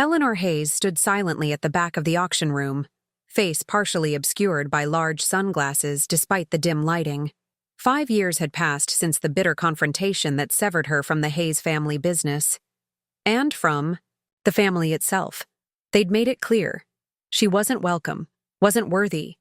Eleanor Hayes stood silently at the back of the auction room, face partially obscured by large sunglasses despite the dim lighting. 5 years had passed since the bitter confrontation that severed her from the Hayes family business. And from the family itself. They'd made it clear. She wasn't welcome, wasn't worthy,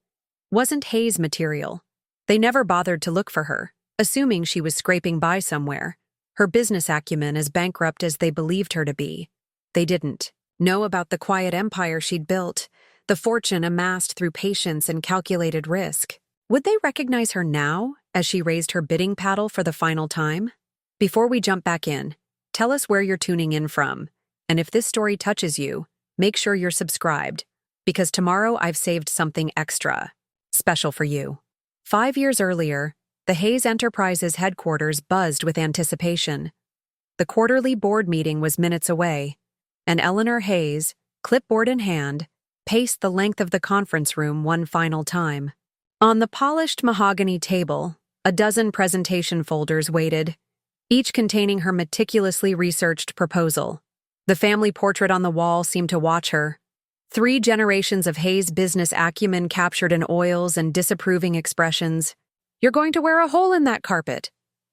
wasn't Hayes material. They never bothered to look for her, assuming she was scraping by somewhere, her business acumen as bankrupt as they believed her to be. They didn't know about the quiet empire she'd built, the fortune amassed through patience and calculated risk. Would they recognize her now, as she raised her bidding paddle for the final time? Before we jump back in, tell us where you're tuning in from, and if this story touches you, make sure you're subscribed, because tomorrow I've saved something extra, special for you. 5 years earlier, the Hayes Enterprises headquarters buzzed with anticipation. The quarterly board meeting was minutes away, and Eleanor Hayes, clipboard in hand, paced the length of the conference room one final time. On the polished mahogany table, a dozen presentation folders waited, each containing her meticulously researched proposal. The family portrait on the wall seemed to watch her. 3 generations of Hayes' business acumen captured in oils and disapproving expressions. "You're going to wear a hole in that carpet,"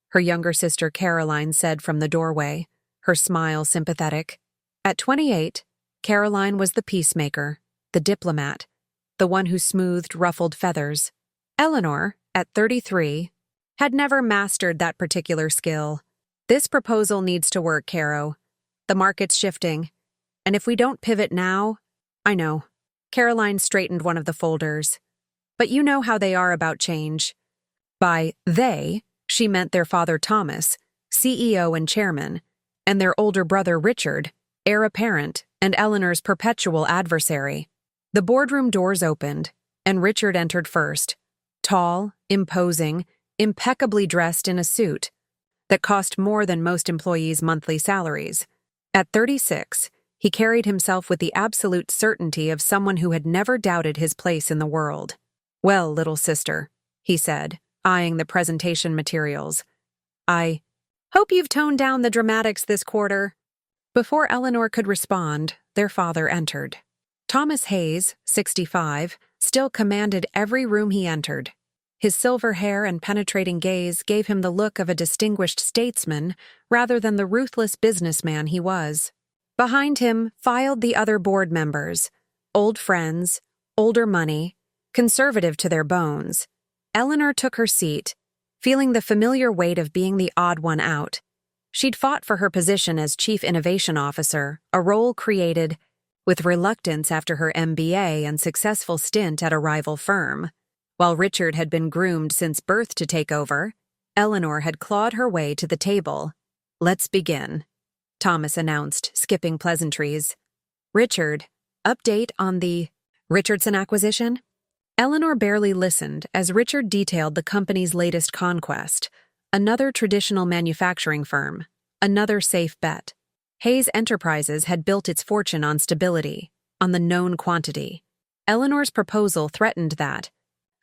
her younger sister Caroline said from the doorway, her smile sympathetic. At 28, Caroline was the peacemaker, the diplomat, the one who smoothed ruffled feathers. Eleanor, at 33, had never mastered that particular skill. "This proposal needs to work, Caro. The market's shifting, and if we don't pivot now..." "I know." Caroline straightened one of the folders. "But you know how they are about change." By they, she meant their father Thomas, CEO and chairman, and their older brother Richard, heir apparent and Eleanor's perpetual adversary. The boardroom doors opened, and Richard entered first, tall, imposing, impeccably dressed in a suit that cost more than most employees' monthly salaries. At 36, he carried himself with the absolute certainty of someone who had never doubted his place in the world. "Well, little sister," he said, eyeing the presentation materials, "I hope you've toned down the dramatics this quarter." Before Eleanor could respond, their father entered. Thomas Hayes, 65, still commanded every room he entered. His silver hair and penetrating gaze gave him the look of a distinguished statesman rather than the ruthless businessman he was. Behind him filed the other board members, old friends, older money, conservative to their bones. Eleanor took her seat, feeling the familiar weight of being the odd one out. She'd fought for her position as Chief Innovation Officer, a role created with reluctance after her MBA and successful stint at a rival firm. While Richard had been groomed since birth to take over, Eleanor had clawed her way to the table. "Let's begin," Thomas announced, skipping pleasantries. "Richard, update on the Richardson acquisition?" Eleanor barely listened as Richard detailed the company's latest conquest, another traditional manufacturing firm, another safe bet. Hayes Enterprises had built its fortune on stability, on the known quantity. Eleanor's proposal threatened that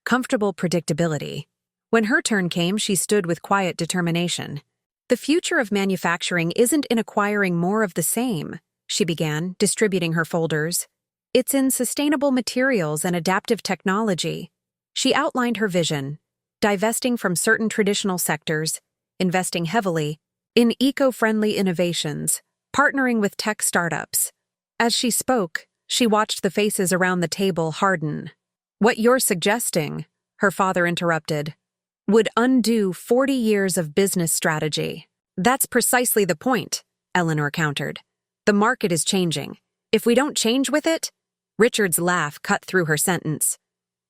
comfortable predictability. When her turn came, she stood with quiet determination. "The future of manufacturing isn't in acquiring more of the same," she began, distributing her folders. "It's in sustainable materials and adaptive technology." She outlined her vision, divesting from certain traditional sectors, investing heavily in eco-friendly innovations, partnering with tech startups. As she spoke, she watched the faces around the table harden. "What you're suggesting," her father interrupted, "would undo 40 years of business strategy." "That's precisely the point," Eleanor countered. "The market is changing. If we don't change with it..." Richard's laugh cut through her sentence.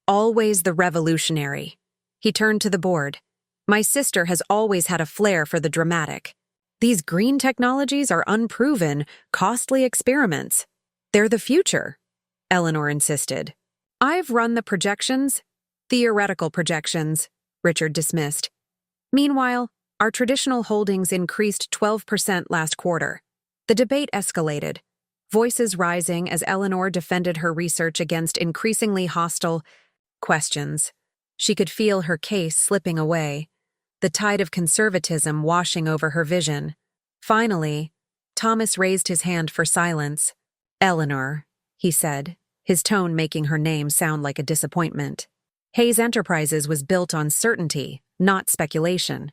"Always the revolutionary." He turned to the board. "My sister has always had a flair for the dramatic. These green technologies are unproven, costly experiments. They're the future," Eleanor insisted. "I've run the projections." "Theoretical projections," Richard dismissed. Meanwhile, our traditional holdings increased 12% last quarter. The debate escalated, voices rising as Eleanor defended her research against increasingly hostile questions. She could feel her case slipping away, the tide of conservatism washing over her vision. Finally, Thomas raised his hand for silence. Eleanor, he said, his tone making her name sound like a disappointment. Hayes Enterprises was built on certainty, not speculation.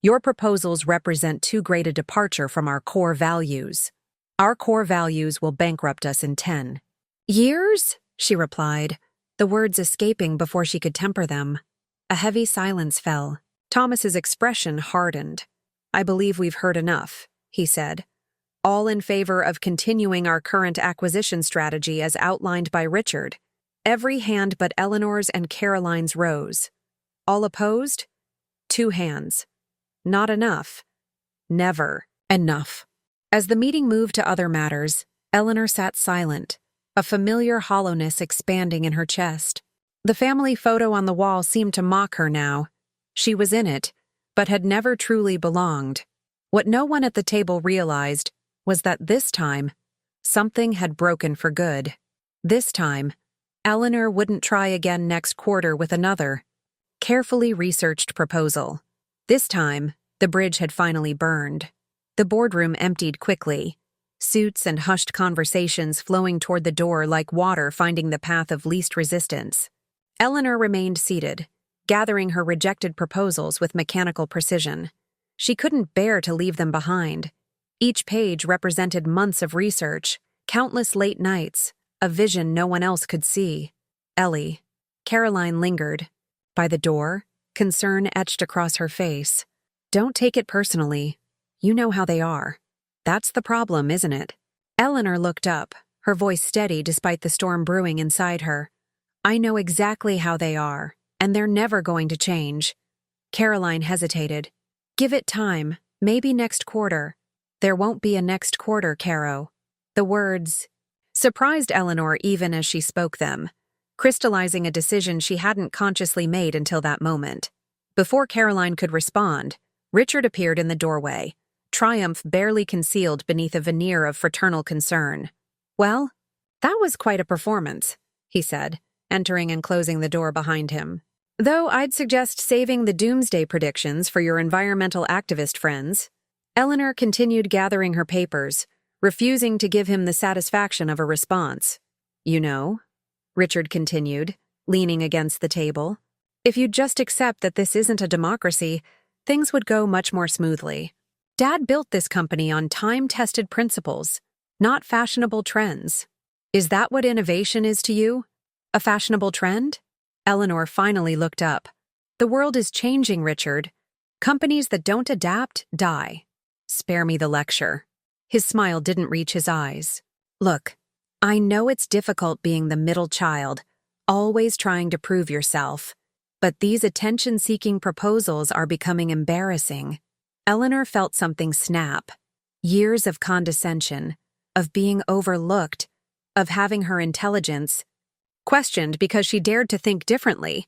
Your proposals represent too great a departure from our core values. Our core values will bankrupt us in 10 years, she replied, the words escaping before she could temper them. A heavy silence fell. Thomas's expression hardened. I believe we've heard enough, he said. All in favor of continuing our current acquisition strategy as outlined by Richard. Every hand but Eleanor's and Caroline's rose. All opposed? 2 hands. Not enough. Never enough. As the meeting moved to other matters, Eleanor sat silent, a familiar hollowness expanding in her chest. The family photo on the wall seemed to mock her now. She was in it, but had never truly belonged. What no one at the table realized was that this time, something had broken for good. This time, Eleanor wouldn't try again next quarter with another carefully researched proposal. This time, the bridge had finally burned. The boardroom emptied quickly, suits and hushed conversations flowing toward the door like water finding the path of least resistance. Eleanor remained seated, gathering her rejected proposals with mechanical precision. She couldn't bear to leave them behind. Each page represented months of research, countless late nights, a vision no one else could see. Ellie. Caroline lingered. By the door, concern etched across her face. Don't take it personally. You know how they are. That's the problem, isn't it? Eleanor looked up, her voice steady despite the storm brewing inside her. I know exactly how they are, and they're never going to change. Caroline hesitated. Give it time, maybe next quarter. There won't be a next quarter, Caro. The words surprised Eleanor even as she spoke them, crystallizing a decision she hadn't consciously made until that moment. Before Caroline could respond, Richard appeared in the doorway, triumph barely concealed beneath a veneer of fraternal concern. Well, that was quite a performance, he said, entering and closing the door behind him. Though I'd suggest saving the doomsday predictions for your environmental activist friends. Eleanor continued gathering her papers, refusing to give him the satisfaction of a response. You know, Richard continued, leaning against the table, if you'd just accept that this isn't a democracy, things would go much more smoothly. Dad built this company on time-tested principles, not fashionable trends. Is that what innovation is to you? A fashionable trend? Eleanor finally looked up. The world is changing, Richard. Companies that don't adapt die. Spare me the lecture. His smile didn't reach his eyes. Look, I know it's difficult being the middle child, always trying to prove yourself, but these attention-seeking proposals are becoming embarrassing. Eleanor felt something snap. Years of condescension, of being overlooked, of having her intelligence questioned because she dared to think differently.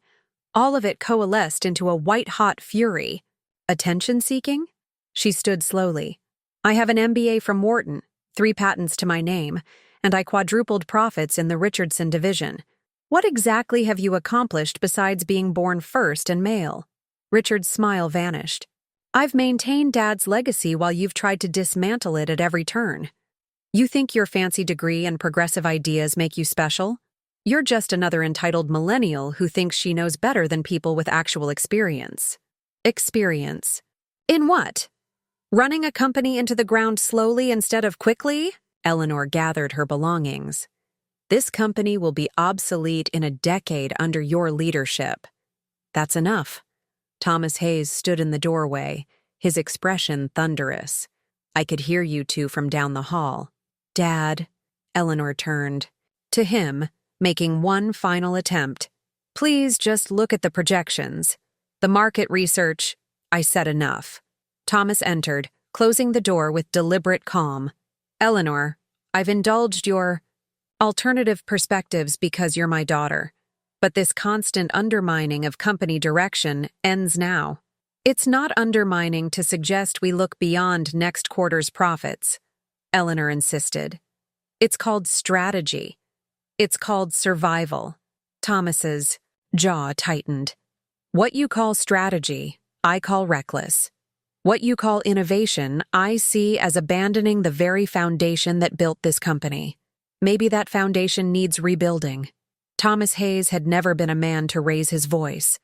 All of it coalesced into a white-hot fury. Attention-seeking? She stood slowly. I have an MBA from Wharton, 3 patents to my name, and I quadrupled profits in the Richardson division. What exactly have you accomplished besides being born first and male? Richard's smile vanished. I've maintained Dad's legacy while you've tried to dismantle it at every turn. You think your fancy degree and progressive ideas make you special? You're just another entitled millennial who thinks she knows better than people with actual experience. Experience. In what? Running a company into the ground slowly instead of quickly? Eleanor gathered her belongings. This company will be obsolete in a decade under your leadership. That's enough. Thomas Hayes stood in the doorway, his expression thunderous. I could hear you two from down the hall. Dad, Eleanor turned. To him, making one final attempt. Please just look at the projections. The market research. I said enough. Thomas entered, closing the door with deliberate calm. Eleanor, I've indulged your alternative perspectives because you're my daughter. But this constant undermining of company direction ends now. It's not undermining to suggest we look beyond next quarter's profits, Eleanor insisted. It's called strategy. It's called survival. Thomas's jaw tightened. What you call strategy, I call reckless. What you call innovation, I see as abandoning the very foundation that built this company. Maybe that foundation needs rebuilding. Thomas Hayes had never been a man to raise his voice.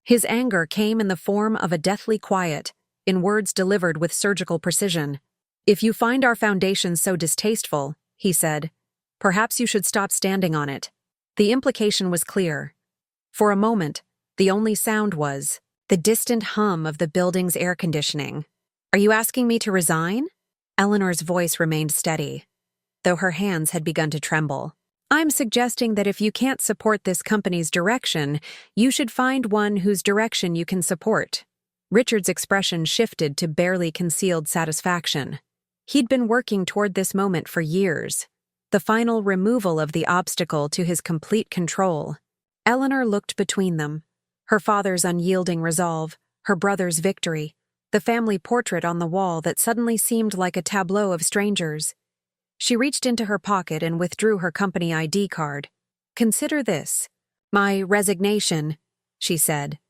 His anger came in the form of a deathly quiet, in words delivered with surgical precision. "If you find our foundation so distasteful," he said, "perhaps you should stop standing on it." The implication was clear. For a moment, the only sound was the distant hum of the building's air conditioning. "Are you asking me to resign?" Eleanor's voice remained steady, though her hands had begun to tremble. "I'm suggesting that if you can't support this company's direction, you should find one whose direction you can support." Richard's expression shifted to barely concealed satisfaction. He'd been working toward this moment for years, the final removal of the obstacle to his complete control. Eleanor looked between them, her father's unyielding resolve, her brother's victory, the family portrait on the wall that suddenly seemed like a tableau of strangers. She reached into her pocket and withdrew her company ID card. "Consider this. My resignation," she said,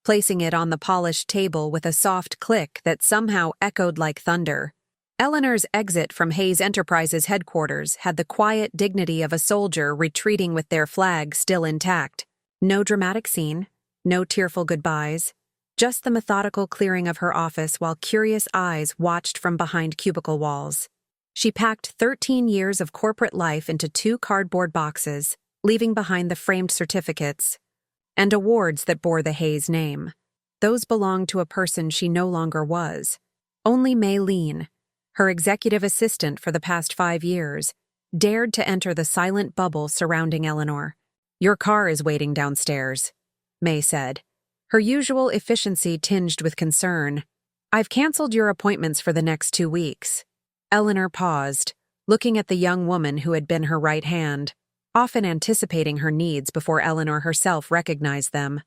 placing it on the polished table with a soft click that somehow echoed like thunder. Eleanor's exit from Hayes Enterprises headquarters had the quiet dignity of a soldier retreating with their flag still intact. No dramatic scene, no tearful goodbyes, just the methodical clearing of her office while curious eyes watched from behind cubicle walls. She packed 13 years of corporate life into 2 cardboard boxes, leaving behind the framed certificates and awards that bore the Hayes name. Those belonged to a person she no longer was. Only Maylene, her executive assistant for the past 5 years, dared to enter the silent bubble surrounding Eleanor. "Your car is waiting downstairs," May said, her usual efficiency tinged with concern. "I've canceled your appointments for the next 2 weeks." Eleanor paused, looking at the young woman who had been her right hand, often anticipating her needs before Eleanor herself recognized them.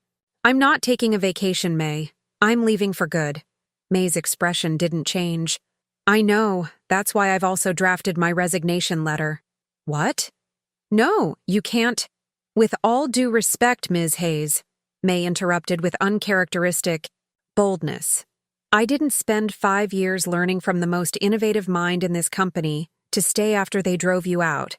"I'm not taking a vacation, May. I'm leaving for good." May's expression didn't change. "I know. That's why I've also drafted my resignation letter." "What?" "No, you can't." "With all due respect, Ms. Hayes," May interrupted with uncharacteristic boldness, "I didn't spend 5 years learning from the most innovative mind in this company to stay after they drove you out.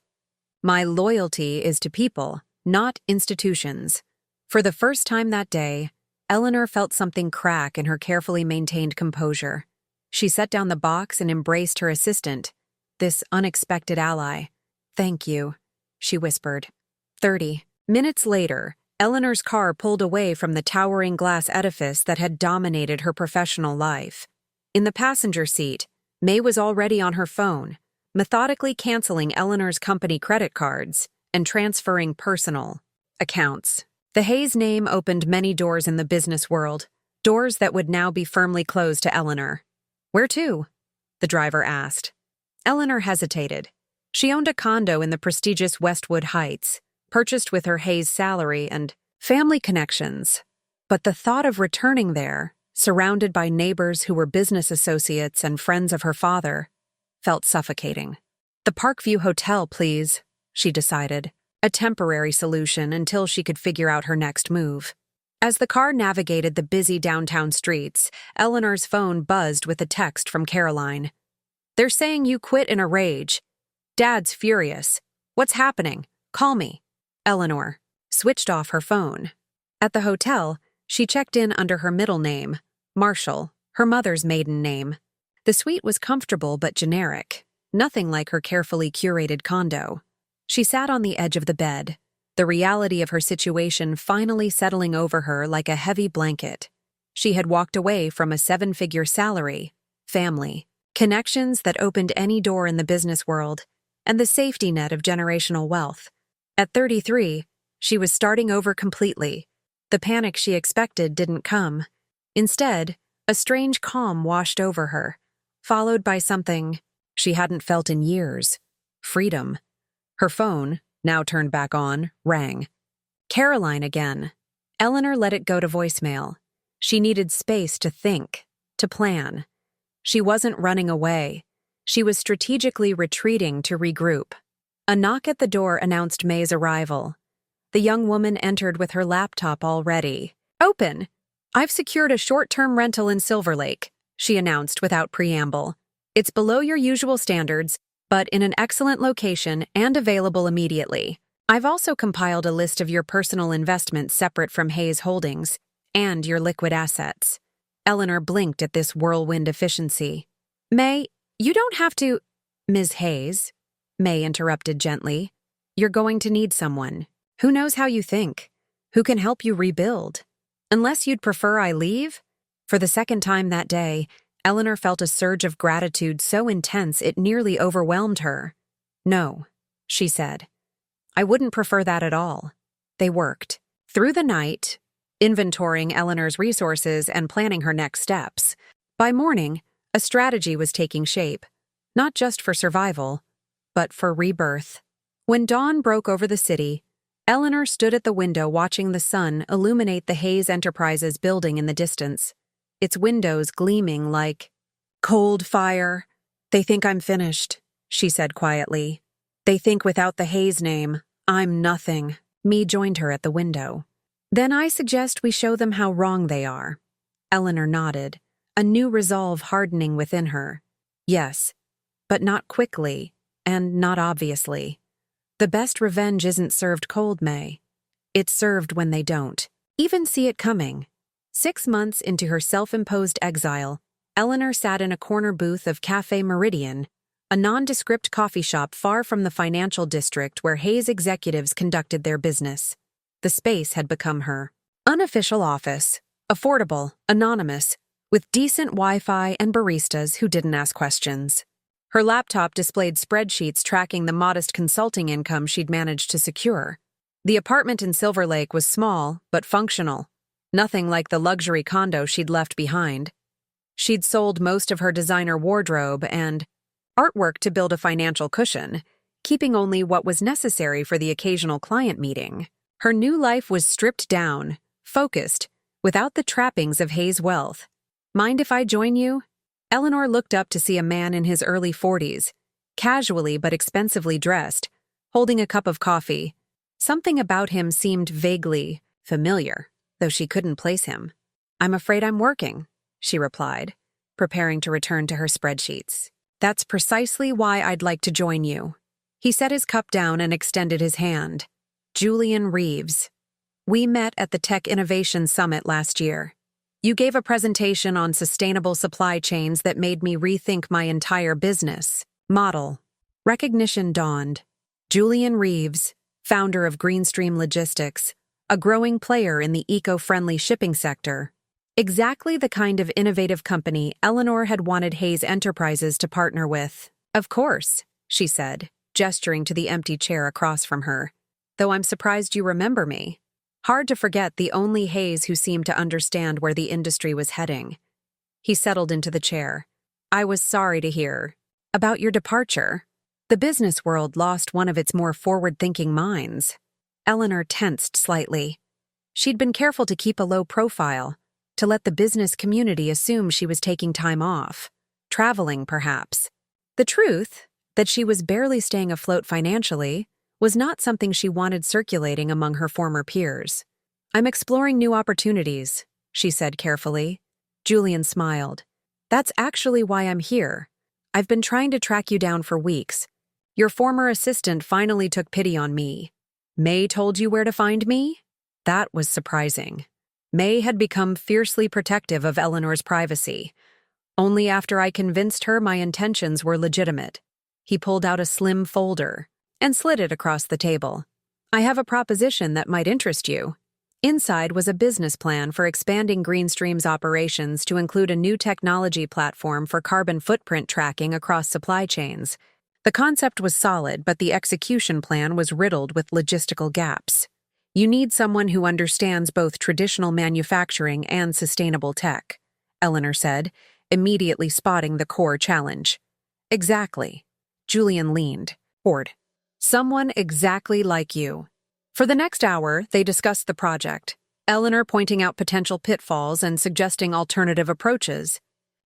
My loyalty is to people, not institutions." For the first time that day, Eleanor felt something crack in her carefully maintained composure. She set down the box and embraced her assistant, this unexpected ally. "Thank you," she whispered. 30 minutes later, Eleanor's car pulled away from the towering glass edifice that had dominated her professional life. In the passenger seat, May was already on her phone, methodically canceling Eleanor's company credit cards and transferring personal accounts. The Hayes name opened many doors in the business world, doors that would now be firmly closed to Eleanor. "Where to?" the driver asked. Eleanor hesitated. She owned a condo in the prestigious Westwood Heights, purchased with her Hayes salary and family connections. But the thought of returning there, surrounded by neighbors who were business associates and friends of her father, felt suffocating. "The Parkview Hotel, please," she decided, a temporary solution until she could figure out her next move. As the car navigated the busy downtown streets, Eleanor's phone buzzed with a text from Caroline. "They're saying you quit in a rage. Dad's furious. What's happening? Call me." Eleanor switched off her phone. At the hotel, she checked in under her middle name, Marshall, her mother's maiden name. The suite was comfortable but generic, nothing like her carefully curated condo. She sat on the edge of the bed, the reality of her situation finally settling over her like a heavy blanket. She had walked away from a 7-figure salary, family, connections that opened any door in the business world, and the safety net of generational wealth. At 33, she was starting over completely. The panic she expected didn't come. Instead, a strange calm washed over her, followed by something she hadn't felt in years: freedom. Her phone, now turned back on, rang. Caroline again. Eleanor let it go to voicemail. She needed space to think, to plan. She wasn't running away. She was strategically retreating to regroup. A knock at the door announced May's arrival. The young woman entered with her laptop all ready. "Open! I've secured a short-term rental in Silver Lake," she announced without preamble. "It's below your usual standards, but in an excellent location and available immediately. I've also compiled a list of your personal investments separate from Hayes Holdings and your liquid assets. Eleanor blinked at this whirlwind efficiency. May, you don't have to— Ms. Hayes, May interrupted gently. You're going to need someone. Who knows how you think? Who can help you rebuild? Unless you'd prefer I leave? For the second time that day, Eleanor felt a surge of gratitude so intense it nearly overwhelmed her. No, she said. I wouldn't prefer that at all. They worked. Through the night, inventorying Eleanor's resources and planning her next steps. By morning, a strategy was taking shape, not just for survival, but for rebirth. When dawn broke over the city, Eleanor stood at the window watching the sun illuminate the Hayes Enterprises building in the distance, its windows gleaming like cold fire. They think I'm finished, she said quietly. They think without the Hayes name, I'm nothing. Me joined her at the window. Then I suggest we show them how wrong they are. Eleanor nodded, a new resolve hardening within her. Yes, but not quickly, and not obviously. The best revenge isn't served cold, May. It's served when they don't even see it coming. 6 months into her self-imposed exile, Eleanor sat in a corner booth of Café Meridian, a nondescript coffee shop far from the financial district where Hayes executives conducted their business. The space had become her unofficial office, affordable, anonymous, with decent Wi-Fi and baristas who didn't ask questions. Her laptop displayed spreadsheets tracking the modest consulting income she'd managed to secure. The apartment in Silver Lake was small, but functional. Nothing like the luxury condo she'd left behind. She'd sold most of her designer wardrobe and artwork to build a financial cushion, keeping only what was necessary for the occasional client meeting. Her new life was stripped down, focused, without the trappings of Hayes' wealth. Mind if I join you? Eleanor looked up to see a man in his early 40s, casually but expensively dressed, holding a cup of coffee. Something about him seemed vaguely familiar, though she couldn't place him. I'm afraid I'm working, she replied, preparing to return to her spreadsheets. That's precisely why I'd like to join you. He set his cup down and extended his hand. Julian Reeves. We met at the Tech Innovation Summit last year. You gave a presentation on sustainable supply chains that made me rethink my entire business model. Recognition dawned. Julian Reeves, founder of Greenstream Logistics, a growing player in the eco-friendly shipping sector. Exactly the kind of innovative company Eleanor had wanted Hayes Enterprises to partner with. Of course, she said, gesturing to the empty chair across from her. Though I'm surprised you remember me. Hard to forget the only Hayes who seemed to understand where the industry was heading. He settled into the chair. I was sorry to hear about your departure. The business world lost one of its more forward-thinking minds. Eleanor tensed slightly. She'd been careful to keep a low profile, to let the business community assume she was taking time off, traveling perhaps. The truth, that she was barely staying afloat financially, was not something she wanted circulating among her former peers. I'm exploring new opportunities, she said carefully. Julian smiled. That's actually why I'm here. I've been trying to track you down for weeks. Your former assistant finally took pity on me. May told you where to find me? That was surprising. May had become fiercely protective of Eleanor's privacy. Only after I convinced her my intentions were legitimate. He pulled out a slim folder and slid it across the table. I have a proposition that might interest you. Inside was a business plan for expanding Greenstream's operations to include a new technology platform for carbon footprint tracking across supply chains. The concept was solid, but the execution plan was riddled with logistical gaps. You need someone who understands both traditional manufacturing and sustainable tech, Eleanor said, immediately spotting the core challenge. Exactly. Julian leaned forward. Someone exactly like you. For the next hour, they discussed the project, Eleanor pointing out potential pitfalls and suggesting alternative approaches.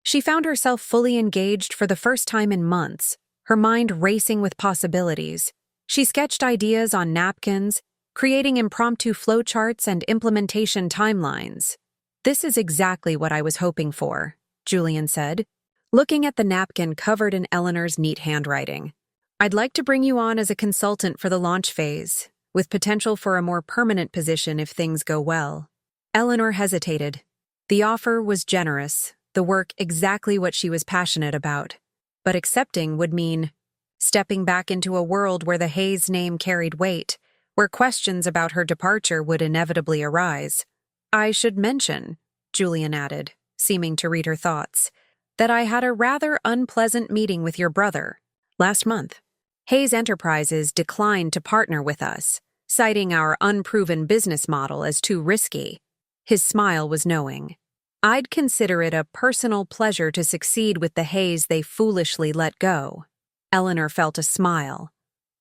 She found herself fully engaged for the first time in months, her mind racing with possibilities. She sketched ideas on napkins, creating impromptu flowcharts and implementation timelines. This is exactly what I was hoping for, Julian said, looking at the napkin covered in Eleanor's neat handwriting. I'd like to bring you on as a consultant for the launch phase, with potential for a more permanent position if things go well. Eleanor hesitated. The offer was generous, the work exactly what she was passionate about. But accepting would mean stepping back into a world where the Hayes name carried weight, where questions about her departure would inevitably arise. I should mention, Julian added, seeming to read her thoughts, that I had a rather unpleasant meeting with your brother last month. Hayes Enterprises declined to partner with us, citing our unproven business model as too risky. His smile was knowing. I'd consider it a personal pleasure to succeed with the Hayes they foolishly let go. Eleanor felt a smile.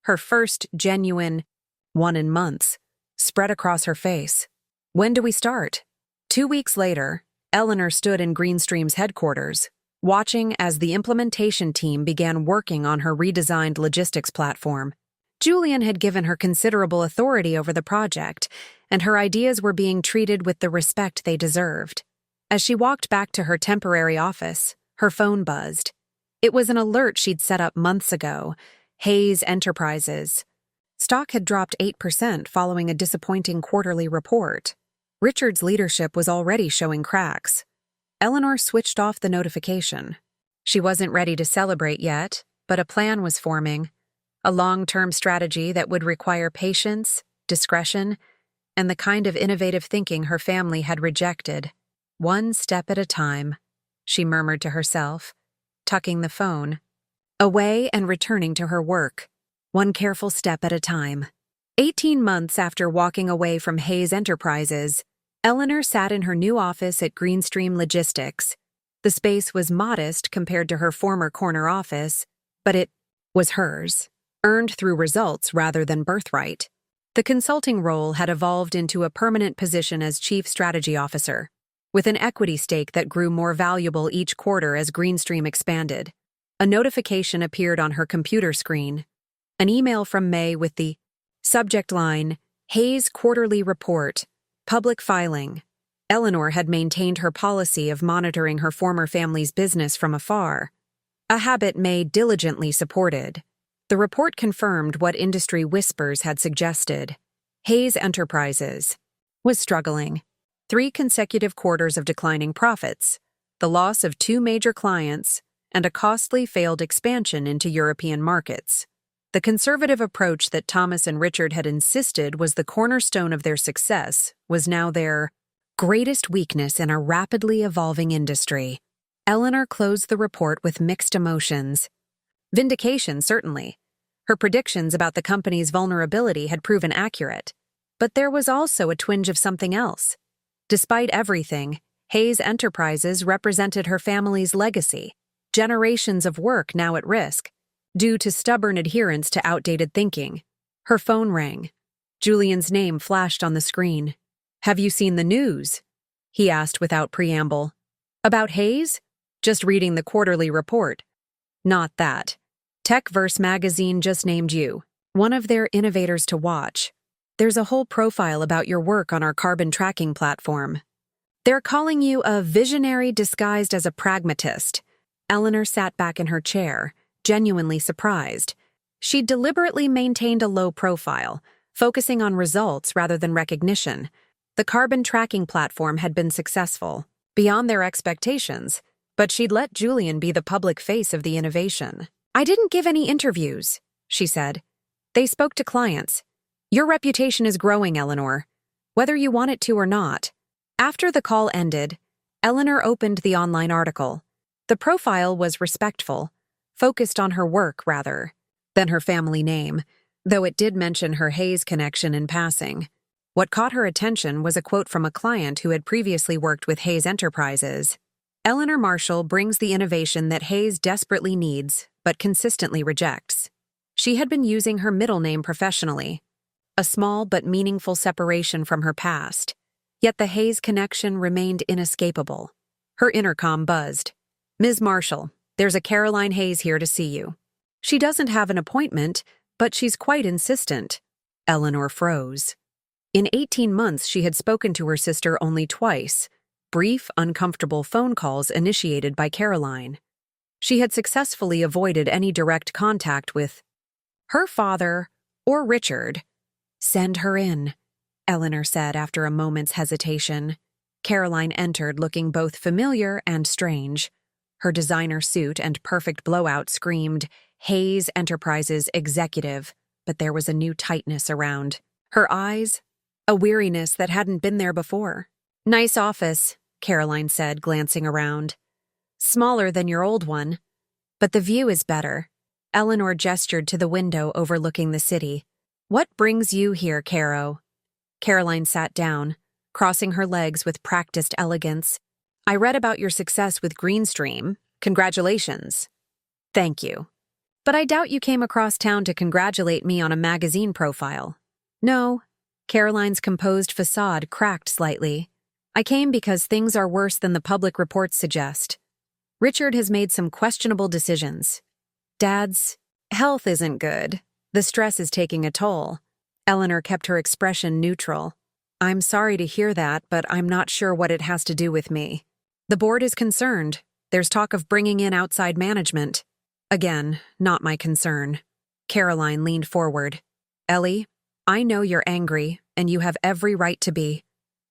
Her first genuine, one in months, spread across her face. When do we start? 2 weeks later, Eleanor stood in Greenstream's headquarters, watching as the implementation team began working on her redesigned logistics platform. Julian had given her considerable authority over the project, and her ideas were being treated with the respect they deserved. As she walked back to her temporary office, her phone buzzed. It was an alert she'd set up months ago. Hayes Enterprises. Stock had dropped 8% following a disappointing quarterly report. Richard's leadership was already showing cracks. Eleanor switched off the notification. She wasn't ready to celebrate yet, but a plan was forming. A long-term strategy that would require patience, discretion, and the kind of innovative thinking her family had rejected. One step at a time, she murmured to herself, tucking the phone away and returning to her work. One careful step at a time. 18 months after walking away from Hayes Enterprises, Eleanor sat in her new office at Greenstream Logistics. The space was modest compared to her former corner office, but it was hers, earned through results rather than birthright. The consulting role had evolved into a permanent position as Chief Strategy Officer, with an equity stake that grew more valuable each quarter as Greenstream expanded. A notification appeared on her computer screen. An email from May with the subject line, Hayes Quarterly Report, Public Filing. Eleanor had maintained her policy of monitoring her former family's business from afar, a habit May diligently supported. The report confirmed what industry whispers had suggested. Hayes Enterprises was struggling. 3 consecutive quarters of declining profits, the loss of 2 major clients, and a costly failed expansion into European markets. The conservative approach that Thomas and Richard had insisted was the cornerstone of their success was now their greatest weakness in a rapidly evolving industry. Eleanor closed the report with mixed emotions. Vindication, certainly. Her predictions about the company's vulnerability had proven accurate. But there was also a twinge of something else. Despite everything, Hayes Enterprises represented her family's legacy, generations of work now at risk, due to stubborn adherence to outdated thinking. Her phone rang. Julian's name flashed on the screen. "Have you seen the news?" he asked without preamble. "About Hayes? Just reading the quarterly report." "Not that. TechVerse magazine just named you one of their innovators to watch. There's a whole profile about your work on our carbon tracking platform. They're calling you a visionary disguised as a pragmatist." Eleanor sat back in her chair, genuinely surprised. She'd deliberately maintained a low profile, focusing on results rather than recognition. The carbon tracking platform had been successful, beyond their expectations, but she'd let Julian be the public face of the innovation. "I didn't give any interviews," she said. "They spoke to clients. Your reputation is growing, Eleanor, whether you want it to or not." After the call ended, Eleanor opened the online article. The profile was respectful, focused on her work rather than her family name, though it did mention her Hayes connection in passing. What caught her attention was a quote from a client who had previously worked with Hayes Enterprises. "Eleanor Marshall brings the innovation that Hayes desperately needs, but consistently rejects." She had been using her middle name professionally, a small but meaningful separation from her past. Yet the Hayes connection remained inescapable. Her intercom buzzed. "Ms. Marshall, there's a Caroline Hayes here to see you." "She doesn't have an appointment, but she's quite insistent." Eleanor froze. In 18 months, she had spoken to her sister only twice, brief, uncomfortable phone calls initiated by Caroline. She had successfully avoided any direct contact with Her father, or Richard. "Send her in," Eleanor said after a moment's hesitation. Caroline entered looking both familiar and strange. Her designer suit and perfect blowout screamed, "Hayes Enterprises Executive," but there was a new tightness around her eyes, a weariness that hadn't been there before. "Nice office," Caroline said, glancing around. "Smaller than your old one, but the view is better." Eleanor gestured to the window overlooking the city. "What brings you here, Caro?" Caroline sat down, crossing her legs with practiced elegance. "I read about your success with Greenstream. Congratulations." "Thank you. But I doubt you came across town to congratulate me on a magazine profile." "No." Caroline's composed facade cracked slightly. "I came because things are worse than the public reports suggest. Richard has made some questionable decisions. Dad's health isn't good. The stress is taking a toll." Eleanor kept her expression neutral. "I'm sorry to hear that, but I'm not sure what it has to do with me. The board is concerned. There's talk of bringing in outside management." "Again, not my concern." Caroline leaned forward. "Ellie, I know you're angry, and you have every right to be.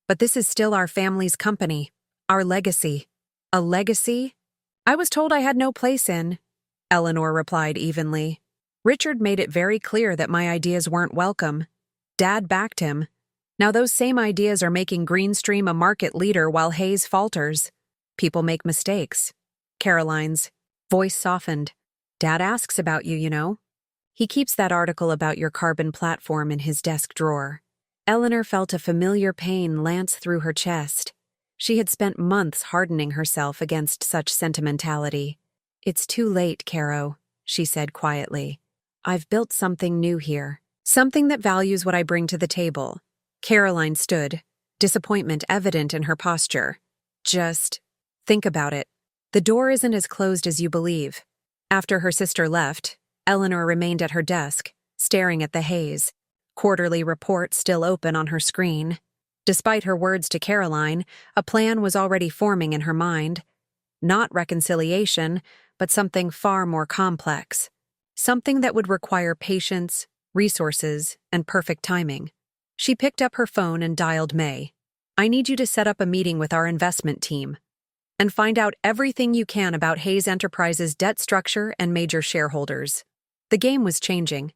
But this is still our family's company, our legacy." "A legacy? I was told I had no place in," Eleanor replied evenly. "Richard made it very clear that my ideas weren't welcome. Dad backed him. Now those same ideas are making Greenstream a market leader while Hayes falters. People make mistakes." Caroline's voice softened. "Dad asks about you, you know. He keeps that article about your carbon platform in his desk drawer." Eleanor felt a familiar pain lance through her chest. She had spent months hardening herself against such sentimentality. "It's too late, Caro," she said quietly. "I've built something new here. Something that values what I bring to the table." Caroline stood, disappointment evident in her posture. "Just think about it. The door isn't as closed as you believe." After her sister left, Eleanor remained at her desk, staring at the Hayes quarterly report still open on her screen. Despite her words to Caroline, a plan was already forming in her mind. Not reconciliation, but something far more complex. Something that would require patience, resources, and perfect timing. She picked up her phone and dialed May. "I need you to set up a meeting with our investment team and find out everything you can about Hayes Enterprises' debt structure and major shareholders." The game was changing,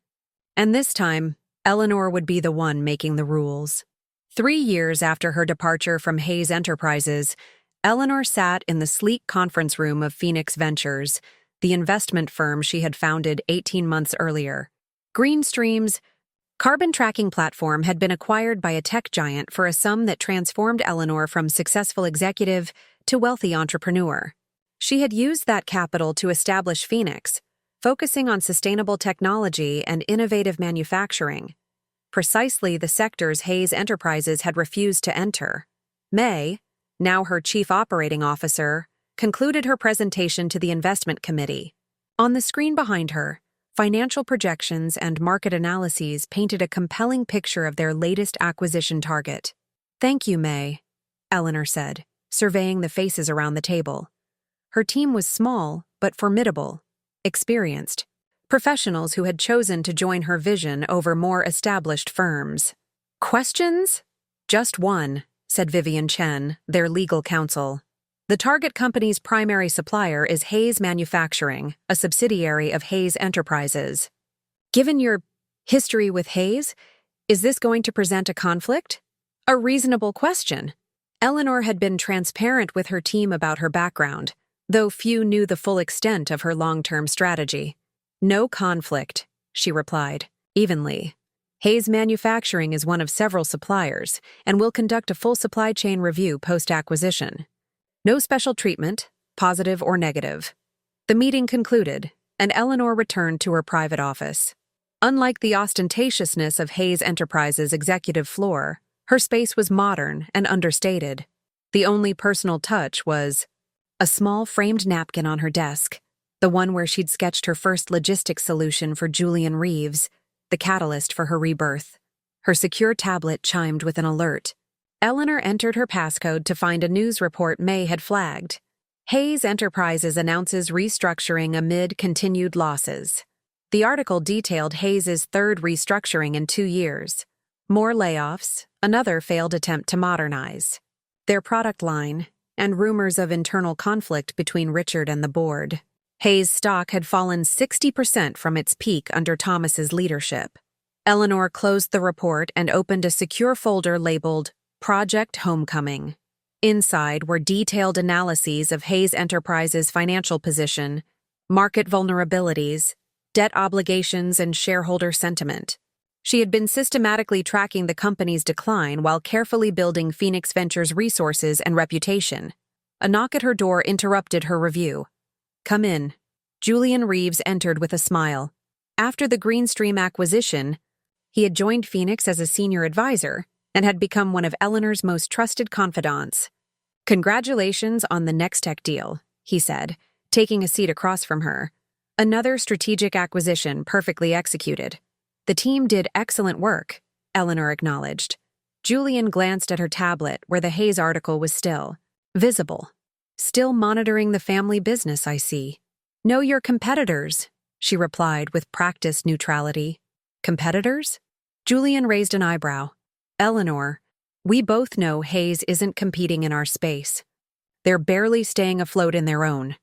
and this time, Eleanor would be the one making the rules. 3 years after her departure from Hayes Enterprises, Eleanor sat in the sleek conference room of Phoenix Ventures, the investment firm she had founded 18 months earlier. Greenstream's carbon tracking platform had been acquired by a tech giant for a sum that transformed Eleanor from successful executive to wealthy entrepreneur. She had used that capital to establish Phoenix, focusing on sustainable technology and innovative manufacturing. Precisely the sectors Hayes Enterprises had refused to enter. May, now her chief operating officer, concluded her presentation to the investment committee. On the screen behind her, financial projections and market analyses painted a compelling picture of their latest acquisition target. "Thank you, May," Eleanor said, surveying the faces around the table. Her team was small, but formidable, experienced, professionals who had chosen to join her vision over more established firms. "Questions?" "Just one," said Vivian Chen, their legal counsel. "The target company's primary supplier is Hayes Manufacturing, a subsidiary of Hayes Enterprises. Given your history with Hayes, is this going to present a conflict?" A reasonable question. Eleanor had been transparent with her team about her background, though few knew the full extent of her long-term strategy. "No conflict," she replied, evenly. "Hayes Manufacturing is one of several suppliers, and will conduct a full supply chain review post-acquisition. No special treatment, positive or negative." The meeting concluded, and Eleanor returned to her private office. Unlike the ostentatiousness of Hayes Enterprises' executive floor, her space was modern and understated. The only personal touch was a small framed napkin on her desk, the one where she'd sketched her first logistics solution for Julian Reeves, the catalyst for her rebirth. Her secure tablet chimed with an alert. Eleanor entered her passcode to find a news report May had flagged. "Hayes Enterprises announces restructuring amid continued losses." The article detailed Hayes' third restructuring in 2 years. More layoffs, another failed attempt to modernize their product line, and rumors of internal conflict between Richard and the board. Hayes' stock had fallen 60% from its peak under Thomas's leadership. Eleanor closed the report and opened a secure folder labeled Project Homecoming. Inside were detailed analyses of Hayes Enterprises' financial position, market vulnerabilities, debt obligations, and shareholder sentiment. She had been systematically tracking the company's decline while carefully building Phoenix Ventures' resources and reputation. A knock at her door interrupted her review. "Come in." Julian Reeves entered with a smile. After the Greenstream acquisition, he had joined Phoenix as a senior advisor and had become one of Eleanor's most trusted confidants. "Congratulations on the Nextech deal," he said, taking a seat across from her. "Another strategic acquisition perfectly executed." "The team did excellent work," Eleanor acknowledged. Julian glanced at her tablet where the Hayes article was still visible. "Still monitoring the family business, I see." "Know your competitors," she replied with practiced neutrality. "Competitors?" Julian raised an eyebrow. "Eleanor, we both know Hayes isn't competing in our space. They're barely staying afloat in their own."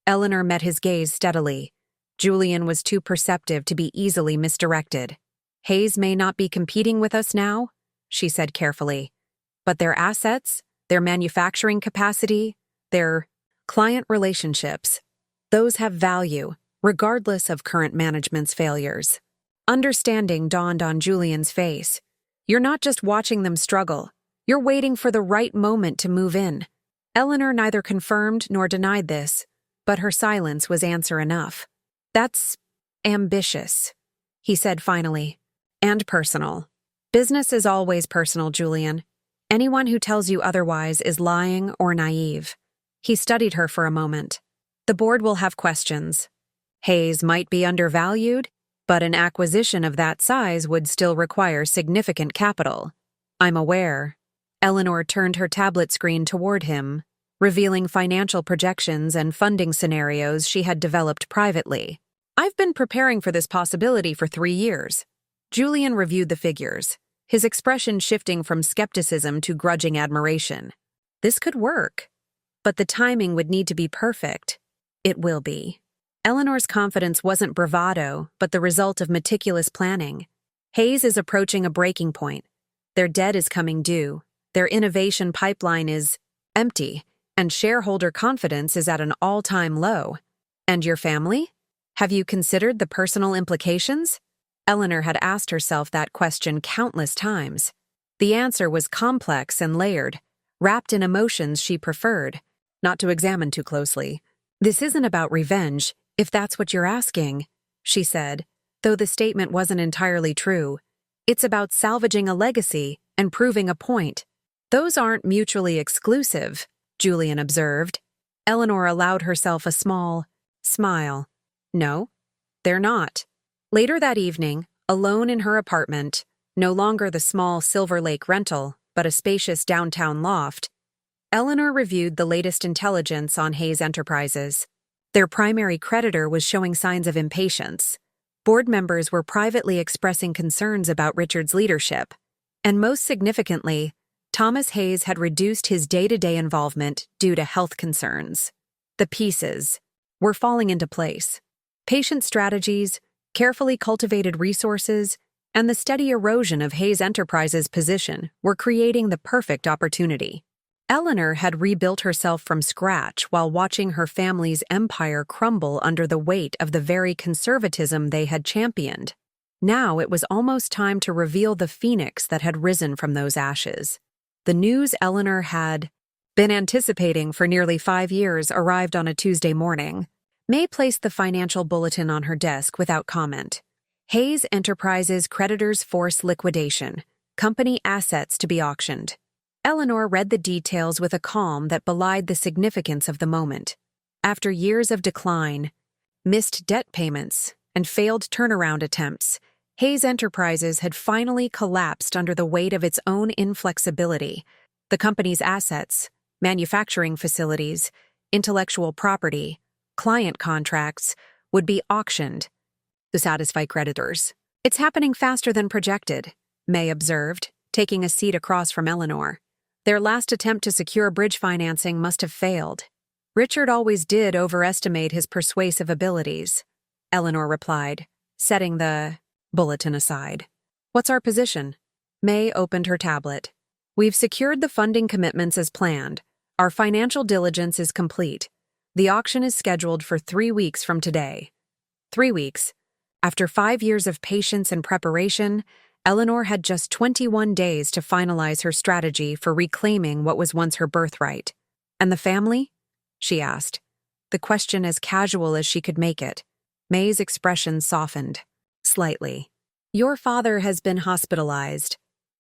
Eleanor met his gaze steadily. Julian was too perceptive to be easily misdirected. "Hayes may not be competing with us now," she said carefully, "but their assets, their manufacturing capacity, their client relationships, those have value, regardless of current management's failures." Understanding dawned on Julian's face. "You're not just watching them struggle, you're waiting for the right moment to move in." Eleanor neither confirmed nor denied this, but her silence was answer enough. "That's ambitious," he said finally. "And personal. Business is always personal, Julian. Anyone who tells you otherwise is lying or naive." He studied her for a moment. "The board will have questions. Hayes might be undervalued, but an acquisition of that size would still require significant capital." "I'm aware." Eleanor turned her tablet screen toward him, revealing financial projections and funding scenarios she had developed privately. "I've been preparing for this possibility for 3 years." Julian reviewed the figures, his expression shifting from skepticism to grudging admiration. "This could work, but the timing would need to be perfect." "It will be." Eleanor's confidence wasn't bravado, but the result of meticulous planning. Hayes is approaching a breaking point. Their debt is coming due, their innovation pipeline is empty, and shareholder confidence is at an all-time low. "And your family? Have you considered the personal implications?" Eleanor had asked herself that question countless times. The answer was complex and layered, wrapped in emotions she preferred not to examine too closely. "This isn't about revenge, if that's what you're asking," she said, though the statement wasn't entirely true. "It's about salvaging a legacy and proving a point." "Those aren't mutually exclusive," Julian observed. Eleanor allowed herself a small smile. "No, they're not." Later that evening, alone in her apartment, no longer the small Silver Lake rental, but a spacious downtown loft, Eleanor reviewed the latest intelligence on Hayes Enterprises. Their primary creditor was showing signs of impatience. Board members were privately expressing concerns about Richard's leadership. And most significantly, Thomas Hayes had reduced his day-to-day involvement due to health concerns. The pieces were falling into place. Patient strategies, carefully cultivated resources, and the steady erosion of Hayes Enterprises' position were creating the perfect opportunity. Eleanor had rebuilt herself from scratch while watching her family's empire crumble under the weight of the very conservatism they had championed. Now it was almost time to reveal the phoenix that had risen from those ashes. The news Eleanor had been anticipating for nearly 5 years arrived on a Tuesday morning. May placed the financial bulletin on her desk without comment. Hayes Enterprises creditors force liquidation. Company assets to be auctioned. Eleanor read the details with a calm that belied the significance of the moment. After years of decline, missed debt payments, and failed turnaround attempts, Hayes Enterprises had finally collapsed under the weight of its own inflexibility. The company's assets, manufacturing facilities, intellectual property, client contracts would be auctioned, to satisfy creditors. It's happening faster than projected, May observed, taking a seat across from Eleanor. Their last attempt to secure bridge financing must have failed. Richard always did overestimate his persuasive abilities, Eleanor replied, setting the bulletin aside. What's our position? May opened her tablet. We've secured the funding commitments as planned. Our financial diligence is complete. The auction is scheduled for 3 weeks from today. 3 weeks. After 5 years of patience and preparation, Eleanor had just 21 days to finalize her strategy for reclaiming what was once her birthright. And the family? She asked, the question as casual as she could make it. May's expression softened, slightly. Your father has been hospitalized.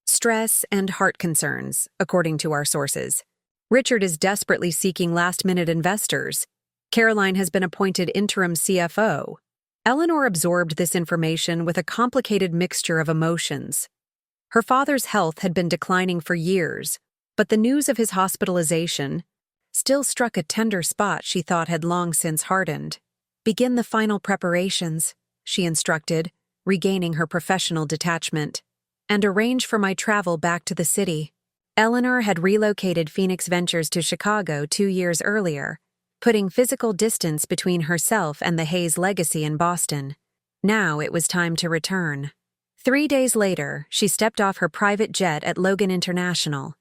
Stress and heart concerns, according to our sources. Richard is desperately seeking last-minute investors. Caroline has been appointed interim CFO. Eleanor absorbed this information with a complicated mixture of emotions. Her father's health had been declining for years, but the news of his hospitalization still struck a tender spot she thought had long since hardened. Begin the final preparations, she instructed, regaining her professional detachment, and arrange for my travel back to the city. Eleanor had relocated Phoenix Ventures to Chicago 2 years earlier, putting physical distance between herself and the Hayes legacy in Boston. Now it was time to return. 3 days later, she stepped off her private jet at Logan International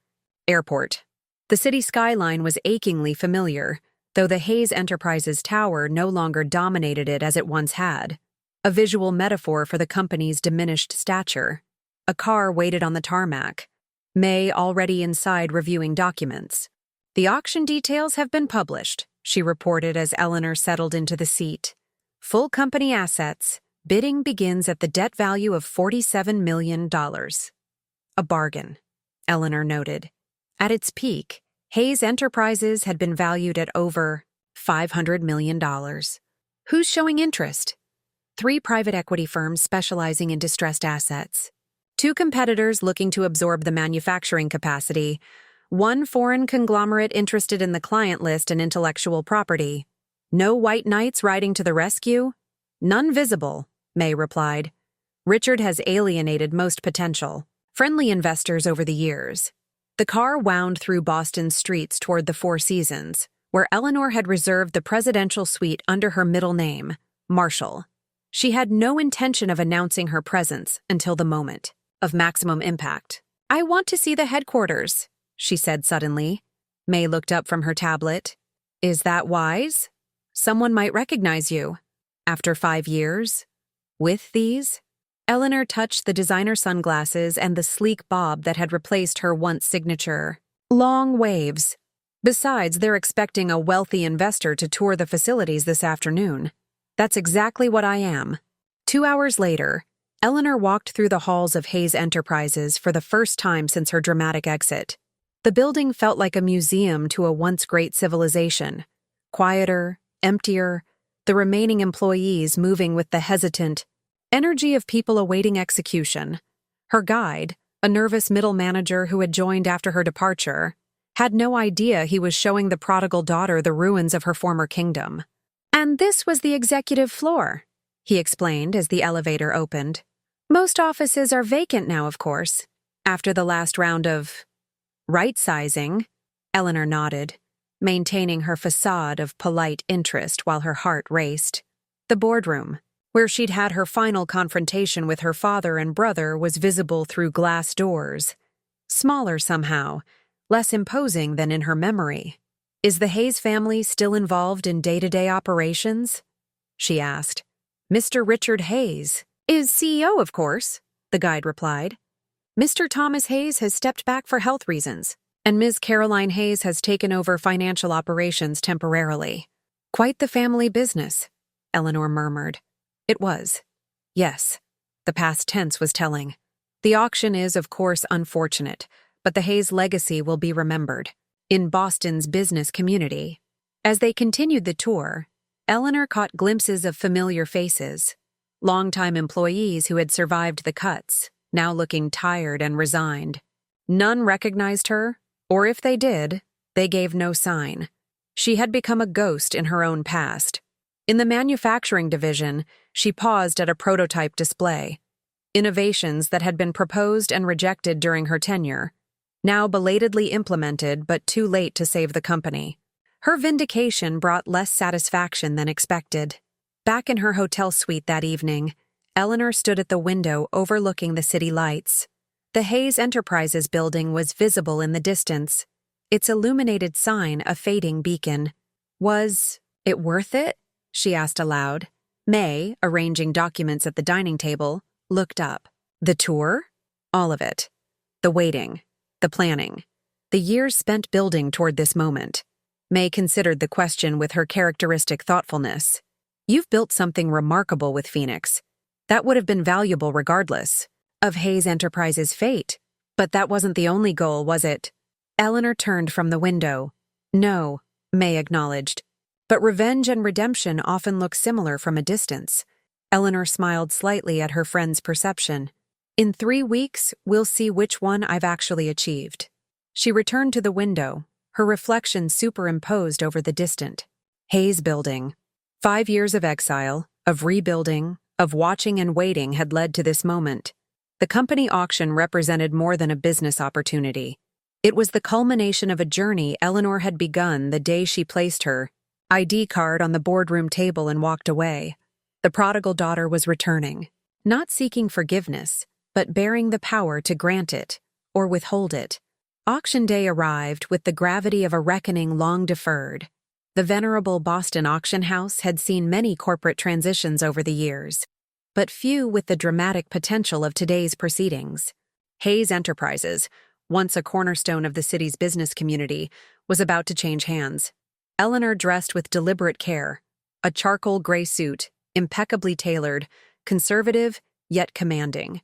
Airport. The city skyline was achingly familiar, though the Hayes Enterprises Tower no longer dominated it as it once had, a visual metaphor for the company's diminished stature. A car waited on the tarmac, May already inside reviewing documents. The auction details have been published, she reported as Eleanor settled into the seat. Full company assets. Bidding begins at the debt value of $47 million. A bargain, Eleanor noted. At its peak, Hayes Enterprises had been valued at over $500 million. Who's showing interest? 3 private equity firms specializing in distressed assets. 2 competitors looking to absorb the manufacturing capacity. 1 foreign conglomerate interested in the client list and intellectual property. No white knights riding to the rescue? None visible, May replied. Richard has alienated most potential, friendly investors over the years. The car wound through Boston's streets toward the Four Seasons, where Eleanor had reserved the presidential suite under her middle name, Marshall. She had no intention of announcing her presence until the moment of maximum impact. I want to see the headquarters, she said suddenly. May looked up from her tablet. Is that wise? Someone might recognize you. After 5 years? With these? Eleanor touched the designer sunglasses and the sleek bob that had replaced her once signature. Long waves. Besides, they're expecting a wealthy investor to tour the facilities this afternoon. That's exactly what I am. 2 hours later, Eleanor walked through the halls of Hayes Enterprises for the first time since her dramatic exit. The building felt like a museum to a once great civilization. Quieter, emptier, the remaining employees moving with the hesitant energy of people awaiting execution. Her guide, a nervous middle manager who had joined after her departure, had no idea he was showing the prodigal daughter the ruins of her former kingdom. And this was the executive floor, he explained as the elevator opened. Most offices are vacant now, of course, after the last round of right-sizing. Eleanor nodded, maintaining her facade of polite interest while her heart raced. The boardroom, where she'd had her final confrontation with her father and brother, was visible through glass doors. Smaller somehow, less imposing than in her memory. Is the Hayes family still involved in day-to-day operations? She asked. Mr. Richard Hayes is CEO, of course, the guide replied. Mr. Thomas Hayes has stepped back for health reasons, and Ms. Caroline Hayes has taken over financial operations temporarily. Quite the family business, Eleanor murmured. It was. Yes, the past tense was telling. The auction is, of course, unfortunate, but the Hayes legacy will be remembered in Boston's business community. As they continued the tour, Eleanor caught glimpses of familiar faces, longtime employees who had survived the cuts, now looking tired and resigned. None recognized her, or if they did, they gave no sign. She had become a ghost in her own past. In the manufacturing division, she paused at a prototype display. Innovations that had been proposed and rejected during her tenure, now belatedly implemented but too late to save the company. Her vindication brought less satisfaction than expected. Back in her hotel suite that evening, Eleanor stood at the window overlooking the city lights. The Hayes Enterprises building was visible in the distance, its illuminated sign a fading beacon. Was it worth it? She asked aloud. May, arranging documents at the dining table, looked up. The tour? All of it. The waiting. The planning. The years spent building toward this moment. May considered the question with her characteristic thoughtfulness. You've built something remarkable with Phoenix. That would have been valuable regardless of Hayes Enterprises' fate. But that wasn't the only goal, was it? Eleanor turned from the window. No, May acknowledged. But revenge and redemption often look similar from a distance. Eleanor smiled slightly at her friend's perception. In 3 weeks, we'll see which one I've actually achieved. She returned to the window, her reflection superimposed over the distant Hayes building. 5 years of exile, of rebuilding, of watching and waiting had led to this moment. The company auction represented more than a business opportunity. It was the culmination of a journey Eleanor had begun the day she placed her ID card on the boardroom table and walked away. The prodigal daughter was returning, not seeking forgiveness, but bearing the power to grant it, or withhold it. Auction day arrived with the gravity of a reckoning long deferred. The venerable Boston auction house had seen many corporate transitions over the years, but few with the dramatic potential of today's proceedings. Hayes Enterprises, once a cornerstone of the city's business community, was about to change hands. Eleanor dressed with deliberate care, a charcoal gray suit, impeccably tailored, conservative yet commanding.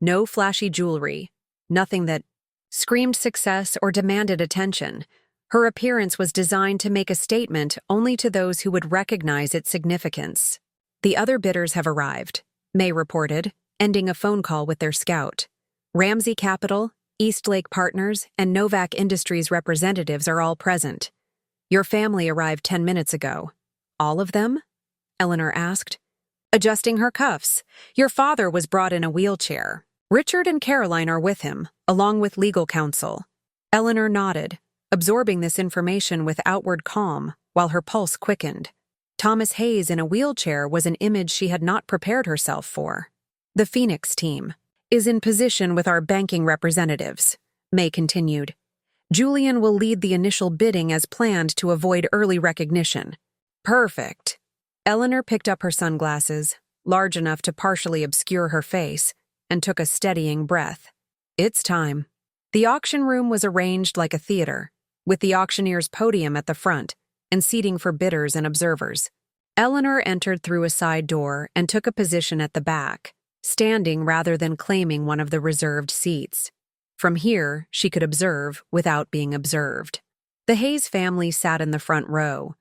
No flashy jewelry, nothing that screamed success or demanded attention. Her appearance was designed to make a statement only to those who would recognize its significance. The other bidders have arrived, May reported, ending a phone call with their scout. Ramsey Capital, Eastlake Partners, and Novak Industries representatives are all present. Your family arrived 10 minutes ago. All of them? Eleanor asked. Adjusting her cuffs. Your father was brought in a wheelchair. Richard and Caroline are with him, along with legal counsel. Eleanor nodded, absorbing this information with outward calm, while her pulse quickened. Thomas Hayes in a wheelchair was an image she had not prepared herself for. The Phoenix team is in position with our banking representatives, May continued. Julian will lead the initial bidding as planned to avoid early recognition. Perfect. Eleanor picked up her sunglasses, large enough to partially obscure her face, and took a steadying breath. It's time. The auction room was arranged like a theater, with the auctioneer's podium at the front and seating for bidders and observers. Eleanor entered through a side door and took a position at the back, standing rather than claiming one of the reserved seats. From here, she could observe without being observed. The Hayes family sat in the front row,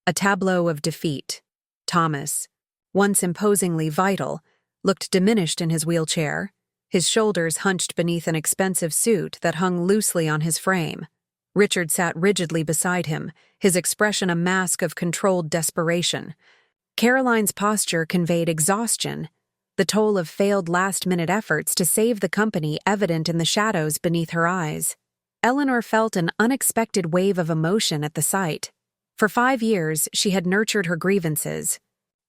a tableau of defeat. Thomas, once imposingly vital, looked diminished in his wheelchair, his shoulders hunched beneath an expensive suit that hung loosely on his frame. Richard sat rigidly beside him, his expression a mask of controlled desperation. Caroline's posture conveyed exhaustion, the toll of failed last-minute efforts to save the company evident in the shadows beneath her eyes. Eleanor felt an unexpected wave of emotion at the sight. For 5 years, she had nurtured her grievances,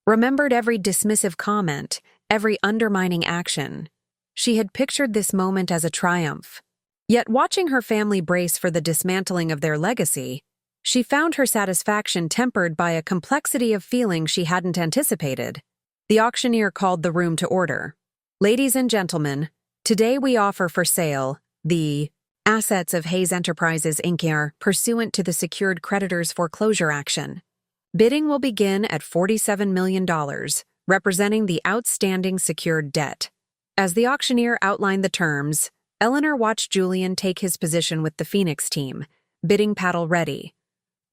remembered every dismissive comment, every undermining action. She had pictured this moment as a triumph. Yet watching her family brace for the dismantling of their legacy, she found her satisfaction tempered by a complexity of feeling she hadn't anticipated. The auctioneer called the room to order. Ladies and gentlemen, today we offer for sale the assets of Hayes Enterprises Inc. pursuant to the secured creditors foreclosure action. Bidding will begin at $47 million, representing the outstanding secured debt. As the auctioneer outlined the terms, Eleanor watched Julian take his position with the Phoenix team, bidding paddle ready.